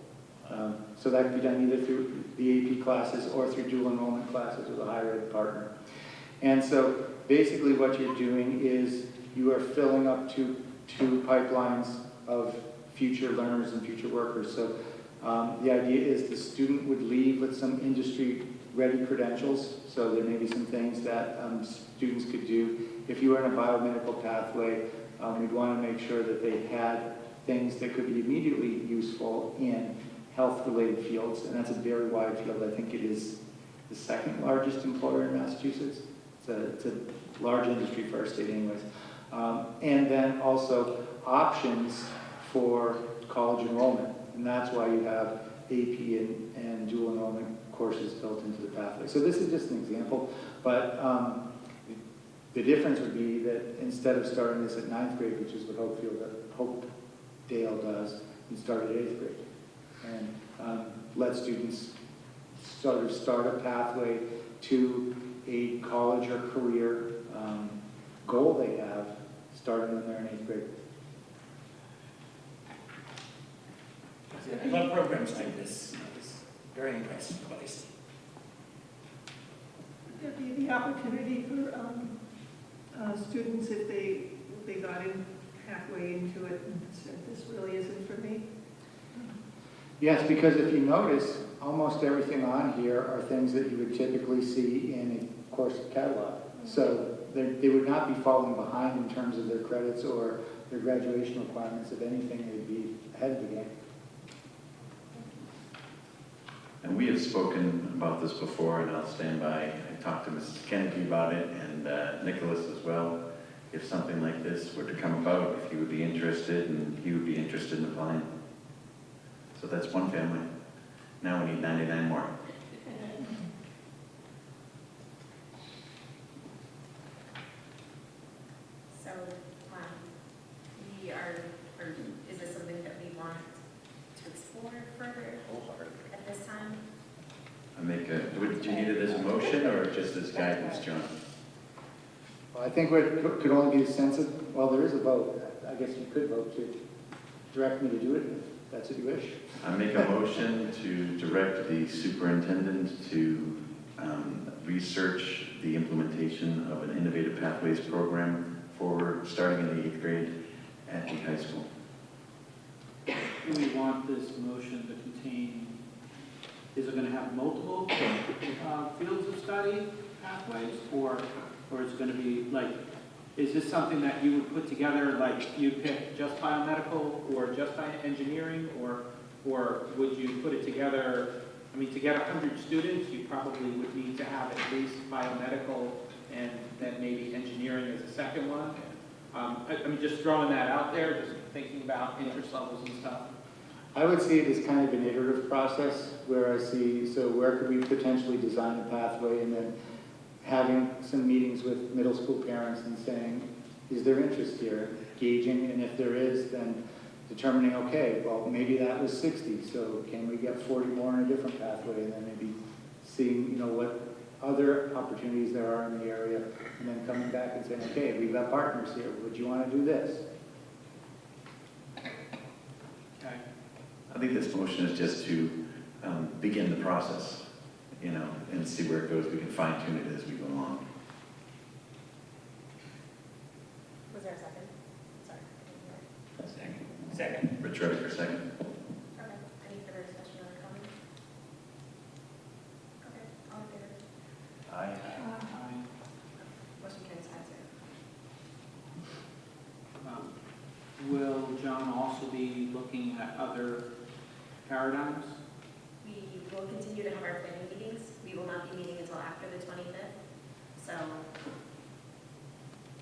So that can be done either through the AP classes or through dual enrollment classes with a higher ed partner. And so basically what you're doing is you are filling up two pipelines of future learners and future workers. So the idea is the student would leave with some industry-ready credentials. So there may be some things that students could do. If you were in a biomedical pathway, we'd want to make sure that they had things that could be immediately useful in health-related fields, and that's a very wide field. I think it is the 2nd largest employer in Massachusetts. It's a large industry for our state anyways. And then also options for college enrollment, and that's why you have AP and dual enrollment courses built into the pathway. So this is just an example, but the difference would be that instead of starting this at 9th grade, which is what Hopedale does, you start at 8th grade. And let students sort of start a pathway to a college or career goal they have, starting when they're in 8th grade. I love programs like this. It's very impressive what I see. Would there be the opportunity for students if they got in halfway into it and said, this really isn't for me? Yes, because if you notice, almost everything on here are things that you would typically see in a course catalog. So they would not be falling behind in terms of their credits or their graduation requirements. If anything, they'd be ahead of the game. And we have spoken about this before, and I'll stand by. I talked to Mrs. Kennedy about it, and Nicholas as well. If something like this were to come about, if he would be interested, and he would be interested in applying. So that's one family. Now we need 99 more. So, we are, or is this something that we want to explore further at this time? I make a, would you need it as a motion or just as guidance, John? Well, I think what could only be a sense of, well, there is a vote. I guess you could vote to direct me to do it if that's what you wish. I make a motion to direct the superintendent to research the implementation of an Innovative Pathways program for starting in the 8th grade at the high school. Do we want this motion to contain, is it going to have multiple fields of study pathways, or is it going to be like, is this something that you would put together, like you pick just biomedical or just engineering, or would you put it together? I mean, to get 100 students, you probably would need to have at least biomedical and then maybe engineering as a second one. I mean, just throwing that out there, just thinking about interest levels and stuff. I would see it as kind of an iterative process where I see, so where could we potentially design a pathway, and then having some meetings with middle school parents and saying, is there interest here? Gauging, and if there is, then determining, okay, well, maybe that was 60, so can we get 40 more in a different pathway, and then maybe seeing, you know, what other opportunities there are in the area, and then coming back and saying, okay, we've got partners here, would you want to do this? Okay. I think this motion is just to begin the process, you know, and see where it goes. We can fine tune it as we go along. Was there a second? Sorry. Second. Rich Rediker, second. Okay. Any further John also be looking at other paradigms? We will continue to have our planning meetings. We will not be meeting until after the 25th. So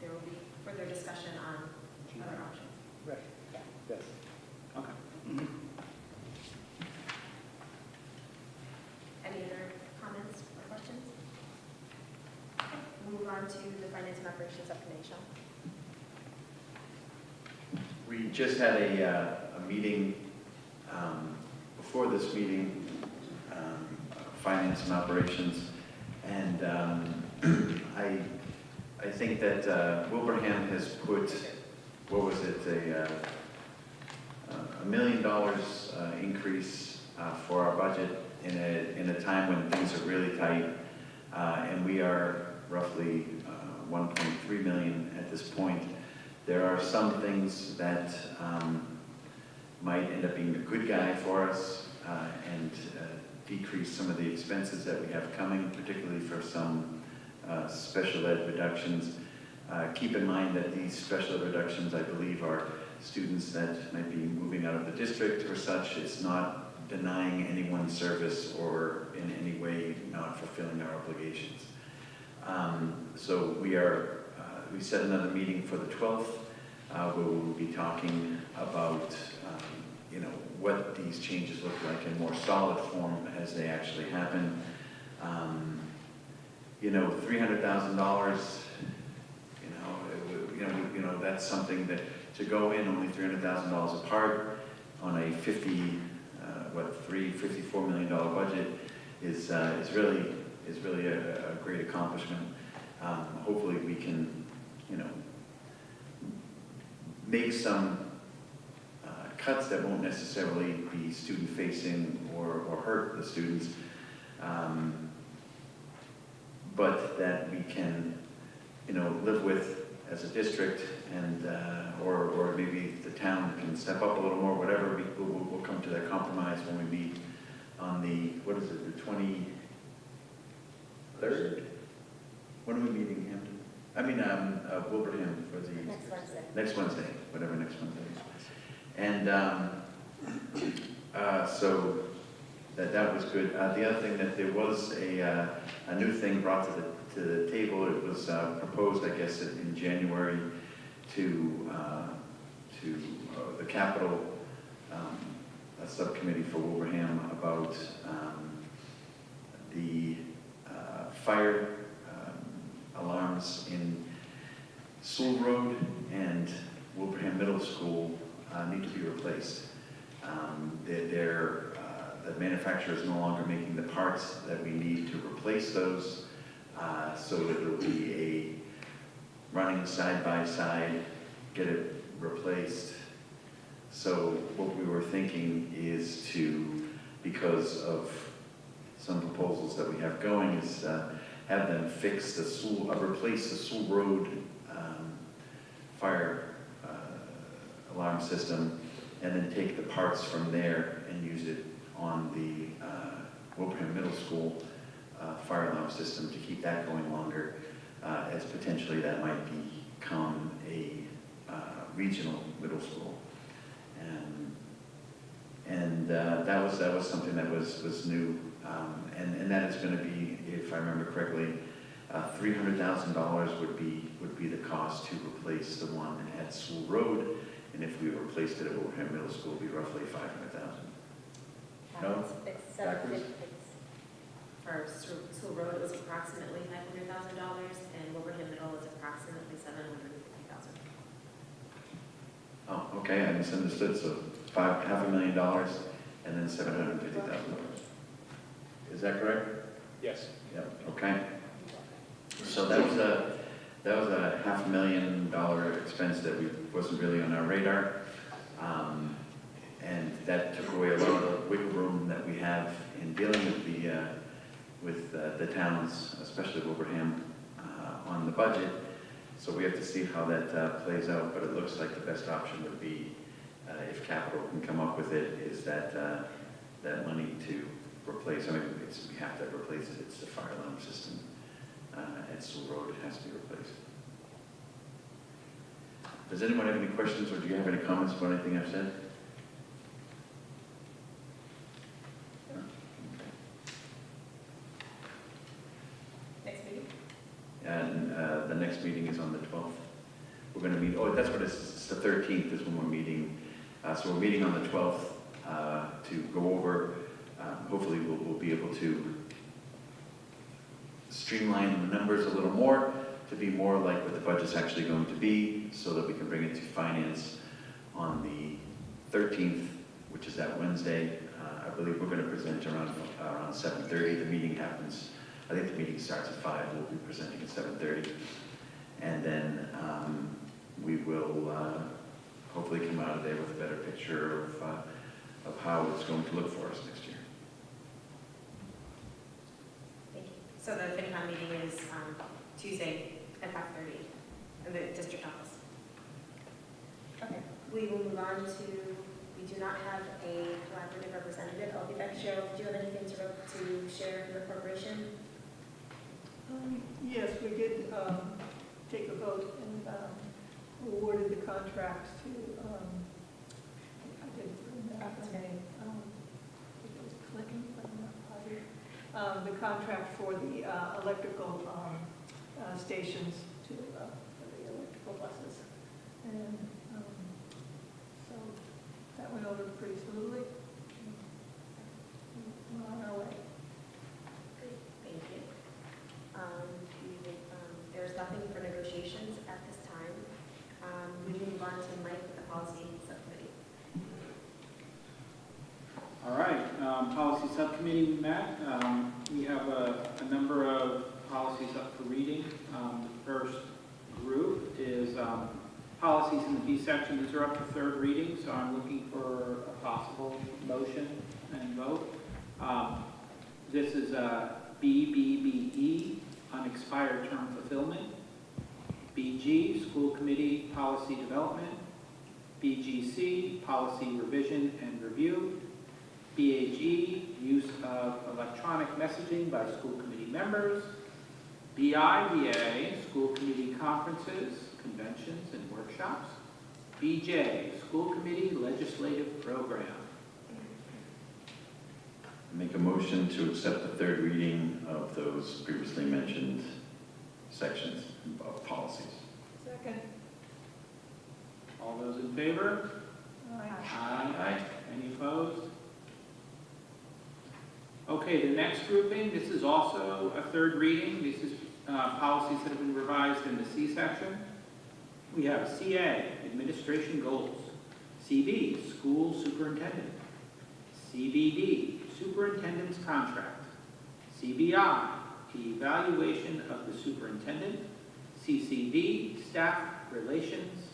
there will be further discussion on other options. Right, yes. Okay. Any other comments or questions? Okay, we'll move on to the Finance and Operations Subcommittee. Sean? We just had a meeting before this meeting, Finance and Operations, and I think that Wilbraham has put, what was it, $1 million increase for our budget in a time when things are really tight, and we are roughly 1.3 million at this point. There are some things that might end up being a good guy for us and decrease some of the expenses that we have coming, particularly for some special ed reductions. Keep in mind that these special ed reductions, I believe, are students that might be moving out of the district or such. It's not denying anyone's service or in any way not fulfilling our obligations. So we set another meeting for the 12th where we will be talking about what these changes look like in more solid form as they actually happen. $300,000, that's something that to go in only $300,000 apart on a $54 million budget is really a great accomplishment. Hopefully we can, make some cuts that won't necessarily be student-facing or hurt the students, but that we can, live with as a district, and or maybe the town can step up a little more. Whatever, we'll come to that compromise when we meet on the, what is it, the 23rd? When are we meeting, Hampton? I mean, Wilbraham for the... Next Wednesday. Next Wednesday, whatever next Wednesday is. And so that was good. The other thing, that there was a new thing brought to the table. It was proposed, I guess, in January to the capital subcommittee for Wilbraham about the fire alarms in Sewell Road and Wilbraham Middle School need to be replaced. The manufacturer is no longer making the parts that we need to replace those, so it will be a running side by side, get it replaced. So what we were thinking is to, because of some proposals that we have going, is have them fix the replace the Sewell Road fire alarm system, and then take the parts from there and use it on the Wilbraham Middle School fire alarm system to keep that going longer, as potentially that might become a regional middle school. And that was something that was new, and that is going to be, if I remember correctly, $300,000 would be the cost to replace the one at Sewell Road, and if we replaced it at Wilbraham Middle School, it would be roughly $500,000. No? It's Backwards? For Sewell Road, it was approximately $500,000, and Wilbraham Middle is approximately $750,000. Oh, okay, I misunderstood. So $500,000 and then $750,000. Is that correct? Yes. Yep. Okay. So that was a $500,000 expense that wasn't really on our radar, and that took away a lot of the wiggle room that we have in dealing with the towns, especially Wilbraham, on the budget. So we have to see how that plays out. But it looks like the best option would be, if capital can come up with it, is that money to replace. I mean, we have to replace it. It's the fire alarm system at Sewell Road. It has to be replaced. Does anyone have any questions, or do you have any comments about anything I've said? No? Next meeting? And the next meeting is on the 12th. We're going to meet, oh, that's what it is, it's the 13th is when we're meeting. So we're meeting on the 12th to go over, hopefully we'll be able to streamline the numbers a little more, to be more like what the budget's actually going to be, so that we can bring it to finance on the 13th, which is that Wednesday. I believe we're going to present around 7:30. The meeting happens, I think the meeting starts at 5. We'll be presenting at 7:30. And then we will hopefully come out of there with a better picture of how it's going to look for us next year. Thank you. So the FinCom meeting is Tuesday at 5:30 in the district office. Okay, we will move on to, we do not have a collaborative representative. I'll be back. Cheryl, do you have anything to share for the corporation? Yes, we did take a vote and awarded the contracts to, I didn't bring that name, it was Clinton, but I'm not positive. The contract for the electrical stations to, for the electrical buses. And so that went over pretty smoothly. We're on our way. Great, thank you. There's nothing for negotiations at this time. We move on to Mike with the policy subcommittee. All right, policy subcommittee we met. We have a number of policies up for reading. The first group is policies in the B section. These are up for third reading, so I'm looking for a possible motion and vote. This is BBBE, unexpired term fulfillment. BG, school committee policy development. BGC, policy revision and review. BHE, use of electronic messaging by school committee members. BIBA, school committee conferences, conventions, and workshops. BJ, school committee legislative program. Make a motion to accept the third reading of those previously mentioned sections of policies. Second. All those in favor? Aye. Aye. Any opposed? Okay, the next grouping, this is also a third reading. This is policies that have been revised in the C section. We have CA, administration goals. CB, school superintendent. CBD, superintendent's contract. CBI, evaluation of the superintendent. CCD, staff relations.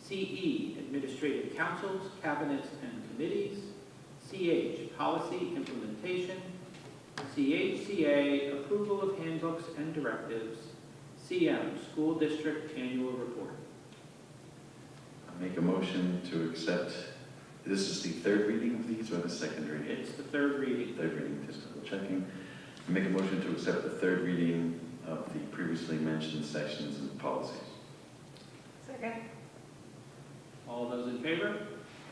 CE, administrative councils, cabinets, and committees. CH, policy implementation. CHCA, approval of handbooks and directives. CM, school district annual report. I make a motion to accept, this is the third reading of these or the second reading? It's the third reading. Third reading, just double checking. I make a motion to accept the third reading of the previously mentioned sections and policies. Second. All those in favor?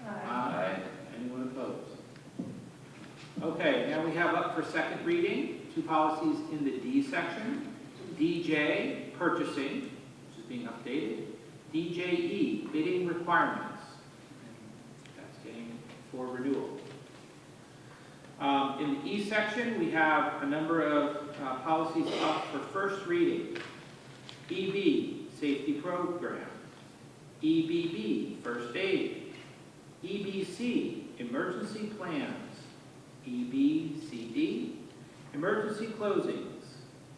Aye. Anyone opposed? Okay, now we have up for second reading, two policies in the D section. DJ, purchasing, which is being updated. DJE, bidding requirements. That's getting for renewal. In the E section, we have a number of policies up for first reading. EB, safety program. EBB, first aid. EBC, emergency plans. EBCD, emergency closings.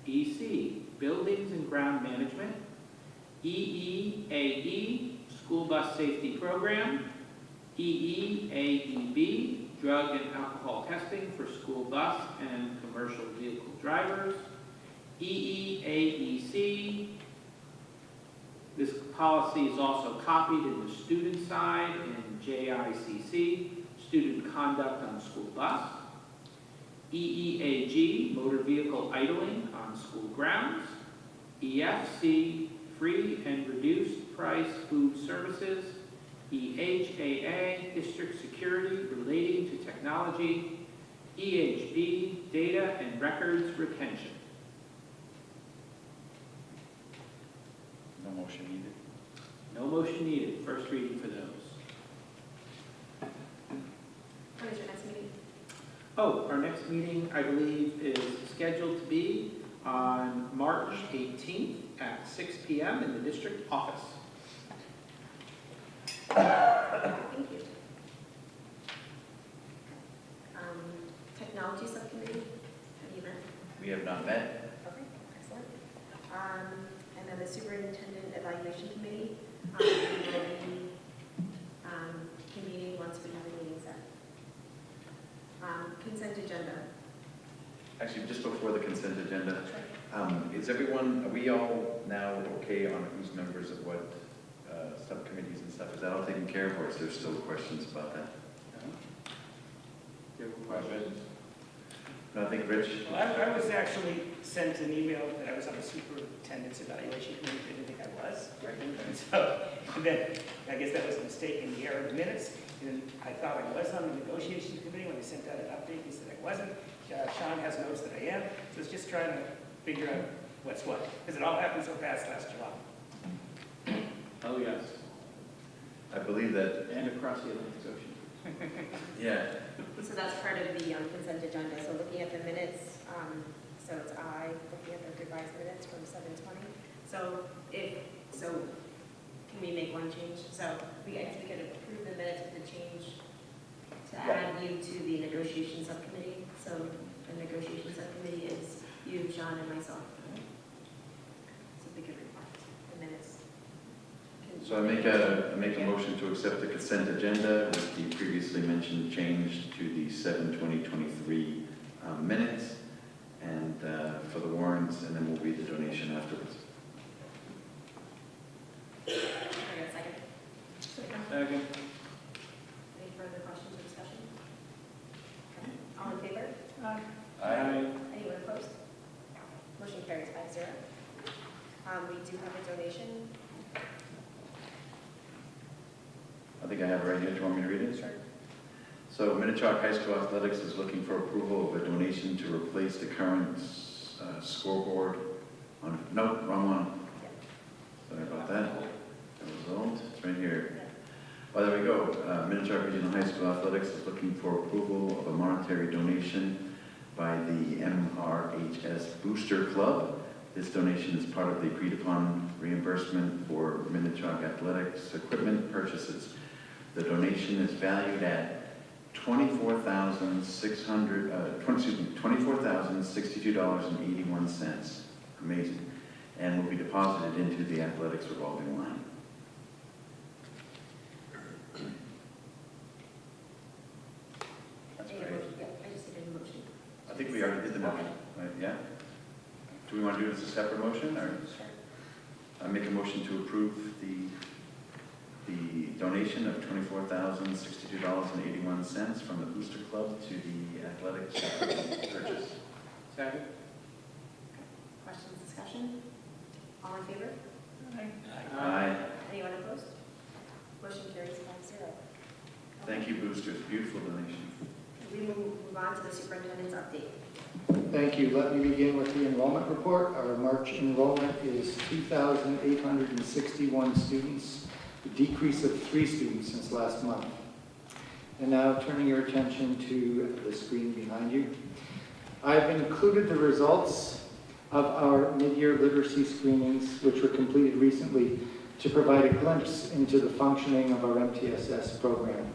EC, buildings and ground management. EEAE, school bus safety program. EEAEB, drug and alcohol testing for school bus and commercial vehicle drivers. EEAEC, this policy is also copied in the student side in JICC, student conduct on school bus. EEAG, motor vehicle idling on school grounds. EFC, free and reduced Price Food Services, EHAA, District Security Relating to Technology, EHB, Data and Records Retention. No motion needed. No motion needed. First reading for those. When is your next meeting? Oh, our next meeting, I believe, is scheduled to be on March 18th at 6 p.m. in the district office. Thank you. Technology Subcommittee, have you met? We have not met. Okay, excellent. And then the Superintendent Evaluation Committee, we will be convening once we have a meeting set. Consent agenda. Actually, just before the consent agenda, is everyone, are we all now okay on who's members of what subcommittees and stuff? Is that all taken care of, or is there still questions about that? There were questions. No, I think Rich. Well, I was actually sent an email that I was on the superintendent's evaluation committee. I didn't think I was. And so, and then I guess that was a mistake in the error of the minutes. And I thought I was on the negotiations committee when they sent out an update. They said I wasn't. Sean has notes that I am. So it's just trying to figure out what's what. Because it all happened so fast last July. Oh, yes. I believe that, And across the Atlantic Ocean. yeah. So that's part of the consent agenda. So looking at the minutes, so it's looking at the revised minutes from 7:20. So can we make one change? So I guess we could approve the minutes with the change to add you to the negotiation subcommittee. So the negotiation subcommittee is you, Sean, and myself. So we could reflect the minutes. So I make a motion to accept the consent agenda with the previously mentioned change to the 7/20/23 minutes, and for the warrants, and then we'll read the donation afterwards. Can I get a second? Second. Any further questions or discussion? Okay. All in favor? Aye. Anyone opposed? Motion carries 5-0. We do have a donation. I think I have it right here. Do you want me to read it? Sure. So Minnetonka High School Athletics is looking for approval of a donation to replace the current scoreboard on, no, wrong one. Sorry about that. That was old. It's right here. Oh, there we go. Minnetonka Regional High School Athletics is looking for approval of a monetary donation by the MRHS Booster Club. This donation is part of the agreed upon reimbursement for Minnetonka Athletics equipment purchases. The donation is valued at $24,062.81. Amazing. And will be deposited into the athletics revolving line. That's great. Yeah, I just did a motion. I think we already did the motion, right? Yeah? Do we want to do this as a separate motion, or? Sure. I make a motion to approve the donation of $24,062.81 from the Booster Club to the athletics purchase. Second. Questions, discussion? All in favor? Aye. Anyone opposed? Motion carries 5-0. Thank you, Boosters. Beautiful donation. We move on to the superintendent's update. Thank you. Let me begin with the enrollment report. Our March enrollment is 2,861 students, a decrease of 3 students since last month. And now turning your attention to the screen behind you. I've included the results of our mid-year literacy screenings, which were completed recently, to provide a glimpse into the functioning of our MTSS program.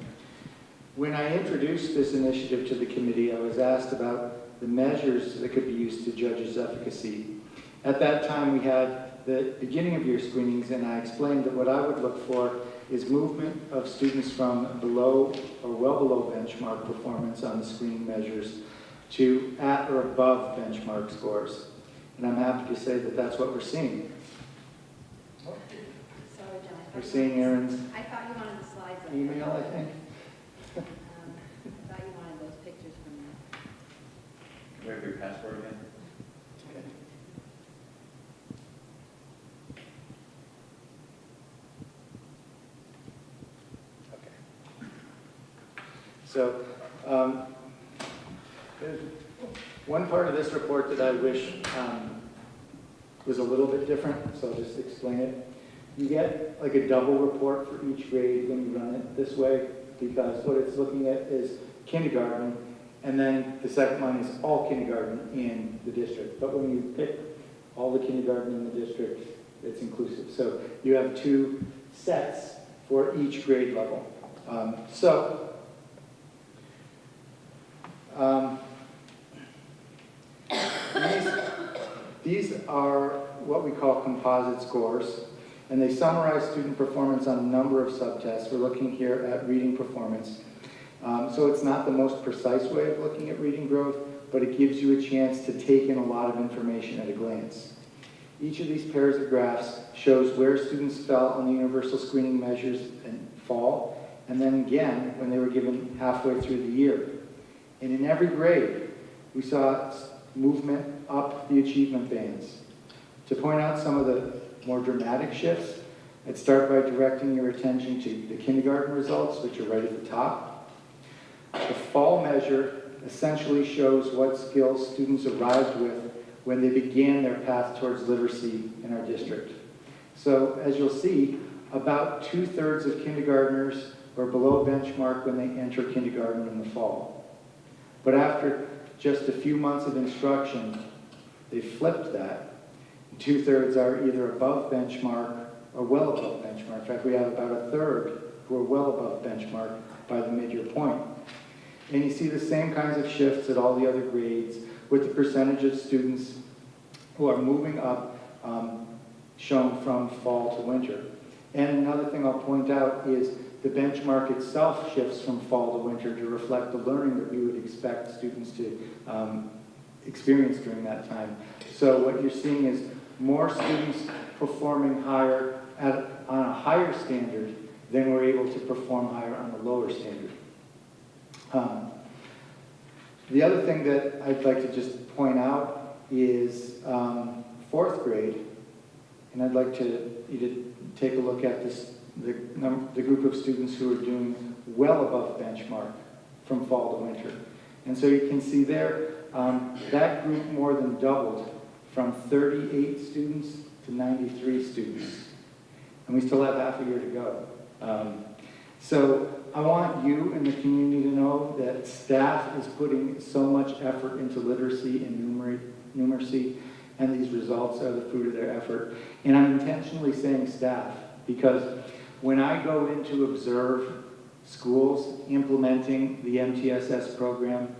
When I introduced this initiative to the committee, I was asked about the measures that could be used to judge its efficacy. At that time, we had the beginning of year screenings, and I explained that what I would look for is movement of students from below or well below benchmark performance on the screening measures to at or above benchmark scores. And I'm happy to say that that's what we're seeing. Sorry, John. We're seeing Aaron's I thought you wanted the slides up. email, I think. I thought you wanted those pictures from that. Do we have your password again? So there's one part of this report that I wish was a little bit different, so I'll just explain it. You get like a double report for each grade when you run it this way, because what it's looking at is kindergarten, and then the second line is all kindergarten in the district. But when you pick all the kindergarten in the district, it's inclusive. So you have two sets for each grade level. These are what we call composite scores, and they summarize student performance on a number of subtests. We're looking here at reading performance. So it's not the most precise way of looking at reading growth, but it gives you a chance to take in a lot of information at a glance. Each of these pairs of graphs shows where students fell on the universal screening measures in fall, and then again when they were given halfway through the year. And in every grade, we saw movement up the achievement bands. To point out some of the more dramatic shifts, I'd start by directing your attention to the kindergarten results, which are right at the top. The fall measure essentially shows what skills students arrived with when they began their path towards literacy in our district. So as you'll see, about 2/3 of kindergartners are below benchmark when they enter kindergarten in the fall. But after just a few months of instruction, they flipped that. 2/3 are either above benchmark or well above benchmark. In fact, we have about 1/3 who are well above benchmark by the mid-year point. And you see the same kinds of shifts at all the other grades with the percentage of students who are moving up shown from fall to winter. And another thing I'll point out is the benchmark itself shifts from fall to winter to reflect the learning that we would expect students to experience during that time. So what you're seeing is more students performing higher on a higher standard than were able to perform higher on a lower standard. The other thing that I'd like to just point out is 4th grade, and I'd like you to take a look at the group of students who are doing well above benchmark from fall to winter. And so you can see there, that group more than doubled from 38 students to 93 students. And we still have half a year to go. So I want you and the community to know that staff is putting so much effort into literacy and numeracy, and these results are the fruit of their effort. And I'm intentionally saying staff, because when I go in to observe schools implementing the MTSS program,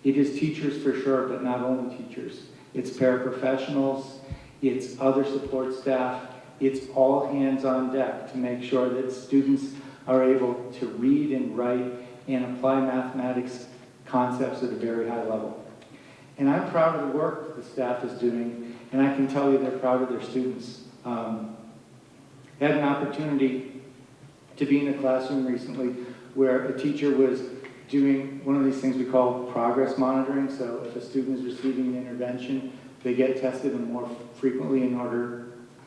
it is teachers for sure, but not only teachers. It's paraprofessionals, it's other support staff, it's all hands on deck to make sure that students are able to read and write and apply mathematics concepts at a very high level. And I'm proud of the work the staff is doing, and I can tell you they're proud of their students. I had an opportunity to be in a classroom recently where a teacher was doing one of these things we call progress monitoring. So if a student is receiving an intervention, they get tested more frequently in order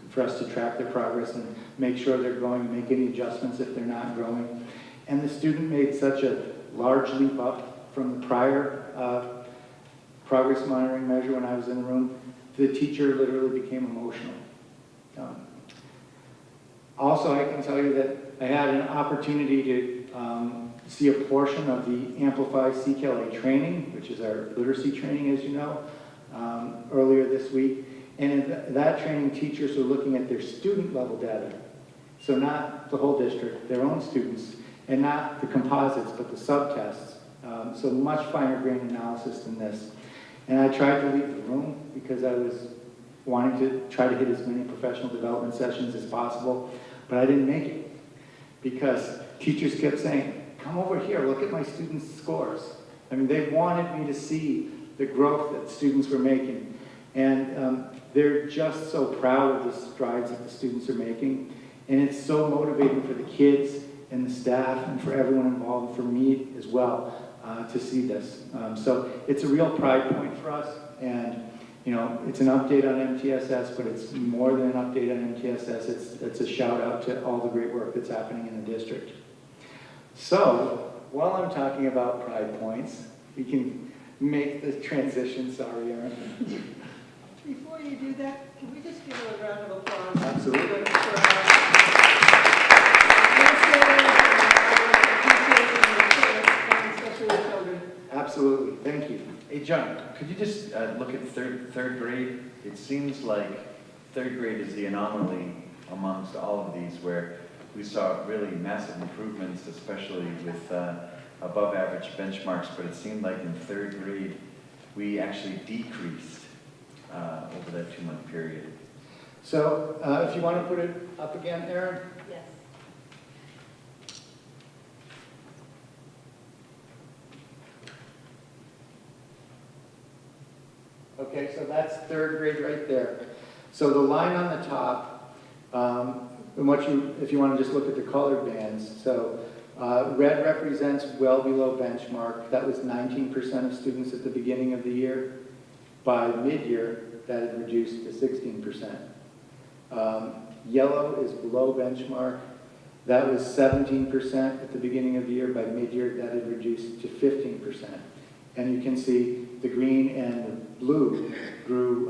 for us to track their progress and make sure they're growing, make any adjustments if they're not growing. And the student made such a large leap up from the prior progress monitoring measure when I was in the room, the teacher literally became emotional. Also, I can tell you that I had an opportunity to see a portion of the Amplify CKLA training, which is our literacy training, as you know, earlier this week. And in that training, teachers are looking at their student level data. So not the whole district, their own students, and not the composites, but the subtests. So much finer grain analysis than this. And I tried to leave the room because I was wanting to try to hit as many professional development sessions as possible, but I didn't make it because teachers kept saying, come over here, look at my students' scores. I mean, they wanted me to see the growth that students were making. And they're just so proud of the strides that the students are making. And it's so motivating for the kids and the staff and for everyone involved, for me as well, to see this. So it's a real pride point for us. And you know, it's an update on MTSS, but it's more than an update on MTSS. It's a shout out to all the great work that's happening in the district. So while I'm talking about Pride Points, we can make the transition, sorry, Aaron. Before you do that, can we just give a round of applause? Absolutely. Especially the children. Absolutely, thank you. Hey, John, could you just look at third grade? It seems like third grade is the anomaly amongst all of these where we saw really massive improvements, especially with above average benchmarks, but it seemed like in third grade, we actually decreased over that 2-month period. So if you want to put it up again, Aaron? Yes. Okay, so that's third grade right there. So the line on the top, and if you want to just look at the colored bands, so red represents well below benchmark. That was 19% of students at the beginning of the year. By mid-year, that had reduced to 16%. Yellow is below benchmark. That was 17% at the beginning of the year. By mid-year, that had reduced to 15%. And you can see the green and the blue grew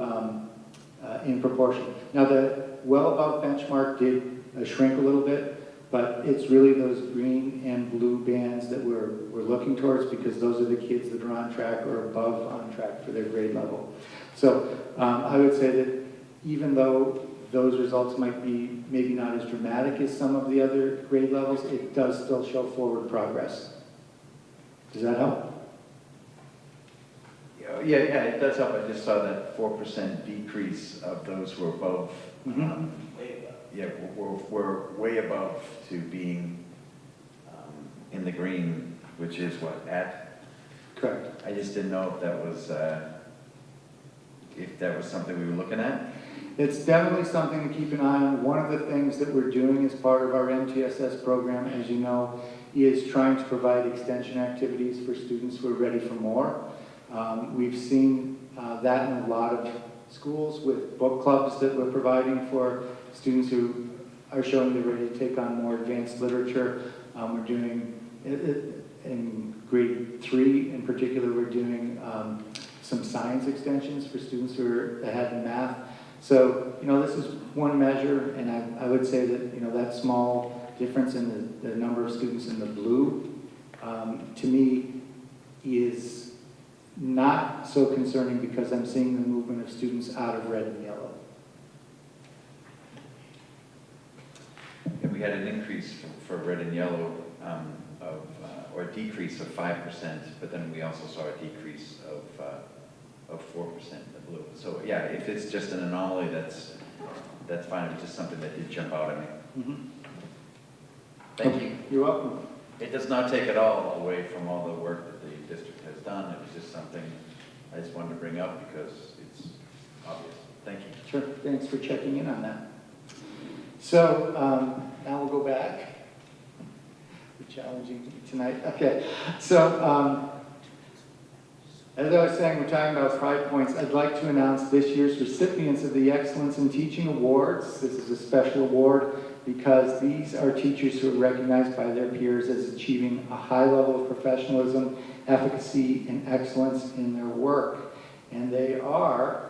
in proportion. Now, the well above benchmark did shrink a little bit, but it's really those green and blue bands that we're looking towards because those are the kids that are on track or above on track for their grade level. So I would say that even though those results might be maybe not as dramatic as some of the other grade levels, it does still show forward progress. Does that help? Yeah, it does help. I just saw that 4% decrease of those who are above. We're way above to being in the green, which is what, at? Correct. I just didn't know if that was something we were looking at. It's definitely something to keep an eye on. One of the things that we're doing as part of our MTSS program, as you know, is trying to provide extension activities for students who are ready for more. We've seen that in a lot of schools with book clubs that we're providing for students who are showing they're ready to take on more advanced literature. We're doing, in grade 3 in particular, we're doing some science extensions for students who are ahead in math. So, this is one measure, and I would say that, that small difference in the number of students in the blue, to me, is not so concerning because I'm seeing the movement of students out of red and yellow. And we had an increase for red and yellow or a decrease of 5%, but then we also saw a decrease of 4% in the blue. So yeah, if it's just an anomaly, that's fine. It was just something that did jump out at me. Mm-hmm. Thank you. You're welcome. It does not take it all away from all the work that the district has done. It was just something I just wanted to bring up because it's obvious. Thank you. Sure. Thanks for checking in on that. So now we'll go back. We're challenging tonight. Okay. So as I was saying, we're talking about Pride Points. I'd like to announce this year's recipients of the Excellence in Teaching Awards. This is a special award because these are teachers who are recognized by their peers as achieving a high level of professionalism, efficacy, and excellence in their work. And they are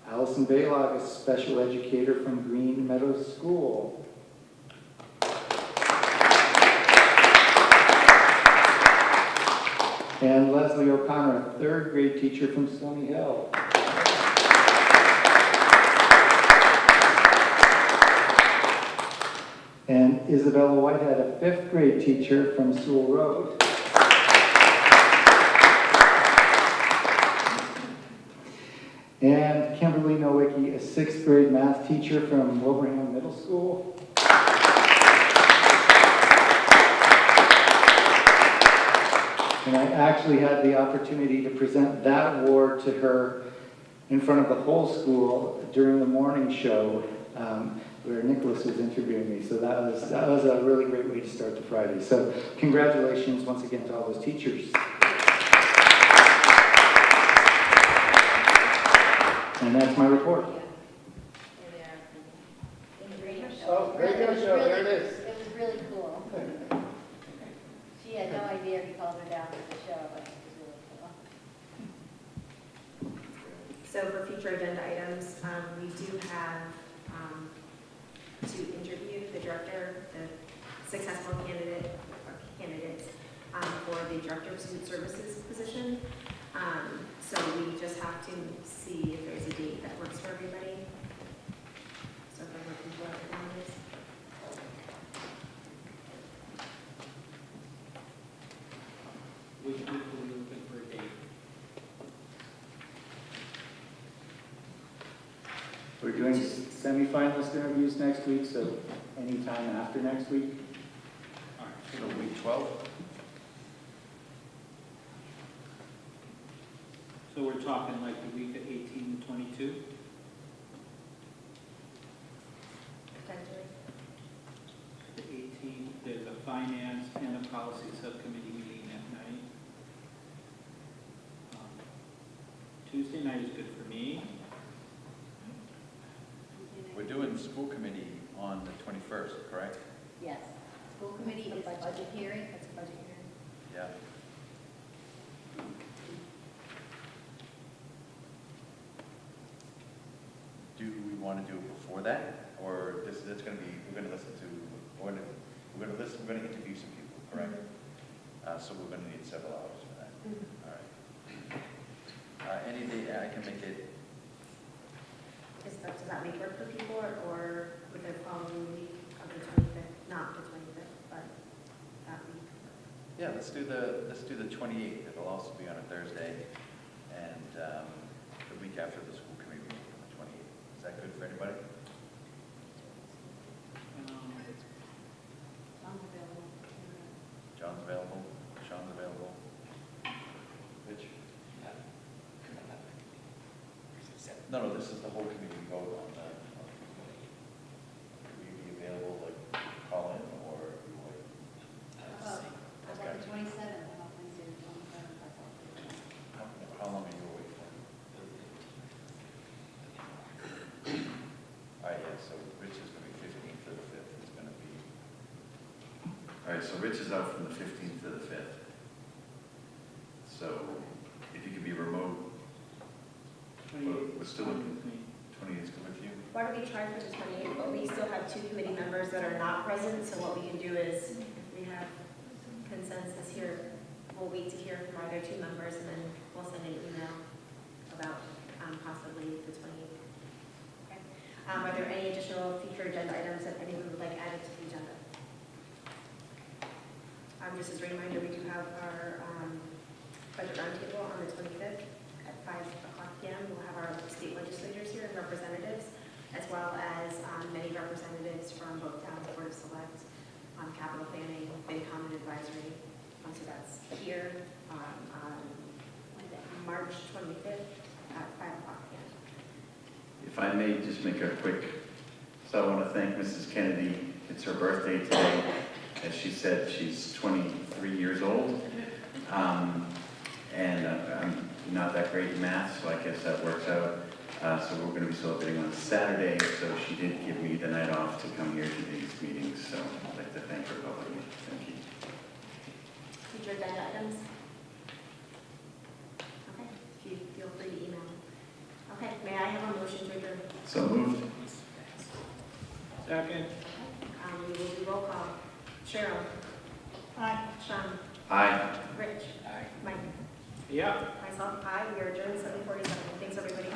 Allison Baylog, a special educator from Green Meadows School. And Leslie O'Connor, a third grade teacher from Stony Hill. And Isabella Whitehead, a fifth grade teacher from Sewell Road. And Kimberly Nowicki, a sixth grade math teacher from Wilbraham Middle School. And I actually had the opportunity to present that award to her in front of the whole school during the morning show where Nicholas was interviewing me. So that was a really great way to start the Friday. So congratulations once again to all those teachers. And that's my report. Oh, radio show, there it is. It was really cool. She had no idea because all go down to the show, but it was really cool. So for future agenda items, we do have to interview the director, the successful candidate or candidates for the director of student services position. So we just have to see if there's a date that works for everybody. So if everyone can pull out their calendars. Which week are we looking for a date? We're doing semifinalist interviews next week, so anytime after next week. All right, So week 12? so we're talking like the week of 18 to 22? Potentially. The 18th, there's a finance and a policy subcommittee meeting at night. Tuesday night is good for me. We're doing school committee on the 21st, correct? Yes. School committee is budget hearing. That's a budget hearing. Yeah. Do we want to do it before that, or that's going to be, we're going to listen to, we're going to interview some people, correct? So we're going to need several hours for that. All right. Any day I can make it. Does that make work for people or with the following week of the 25th? Not the 25th, but that week. Yeah, let's do the 28th. It'll also be on a Thursday, and the week after the school committee meeting on the 28th. Is that good for anybody? I'm available. John's available. Sean's available. Rich? No, this is the whole committee vote on the. Will you be available, like, call in, or you wait? I've got the 27th, I'm off Wednesday, the 27th, that's all. How long are you away for? All right, yeah, so Rich is going to be 15th to the 5th. It's going to be. All right, so Rich is out from the 15th to the 5th. So if you could be remote, we're still looking. 28 is good with you? Why don't we try for the 28th, but we still have two committee members that are not present, so what we can do is, if we have consensus here, we'll wait to hear from either two members, and then we'll send an email about possibly the 28th. Okay. Are there any additional future agenda items that anyone would like added to the agenda? Just as a reminder, we do have our budget roundtable on the 25th at 5 o'clock p.m. We'll have our state legislators here and representatives, as well as many representatives from both towns, Board of Select, capital planning, FinCom and advisory. So that's here on March 25th at 5 o'clock p.m. If I may just make a quick, so I want to thank Mrs. Kennedy. It's her birthday today. As she said, she's 23 years old. And I'm not that great in math, so I guess that works out. So we're going to be celebrating on Saturday, so she did give me the night off to come here to these meetings, so I'd like to thank her publicly. Thank you. Future agenda items? Okay, if you feel free to email. Okay, may I have a motion to adjourn? So moved. Second. We will do roll call. Cheryl? Aye. Sean? Aye. Rich? Aye. Mike? Yeah. Myself, aye. We are adjourned 7:47. Thanks, everybody.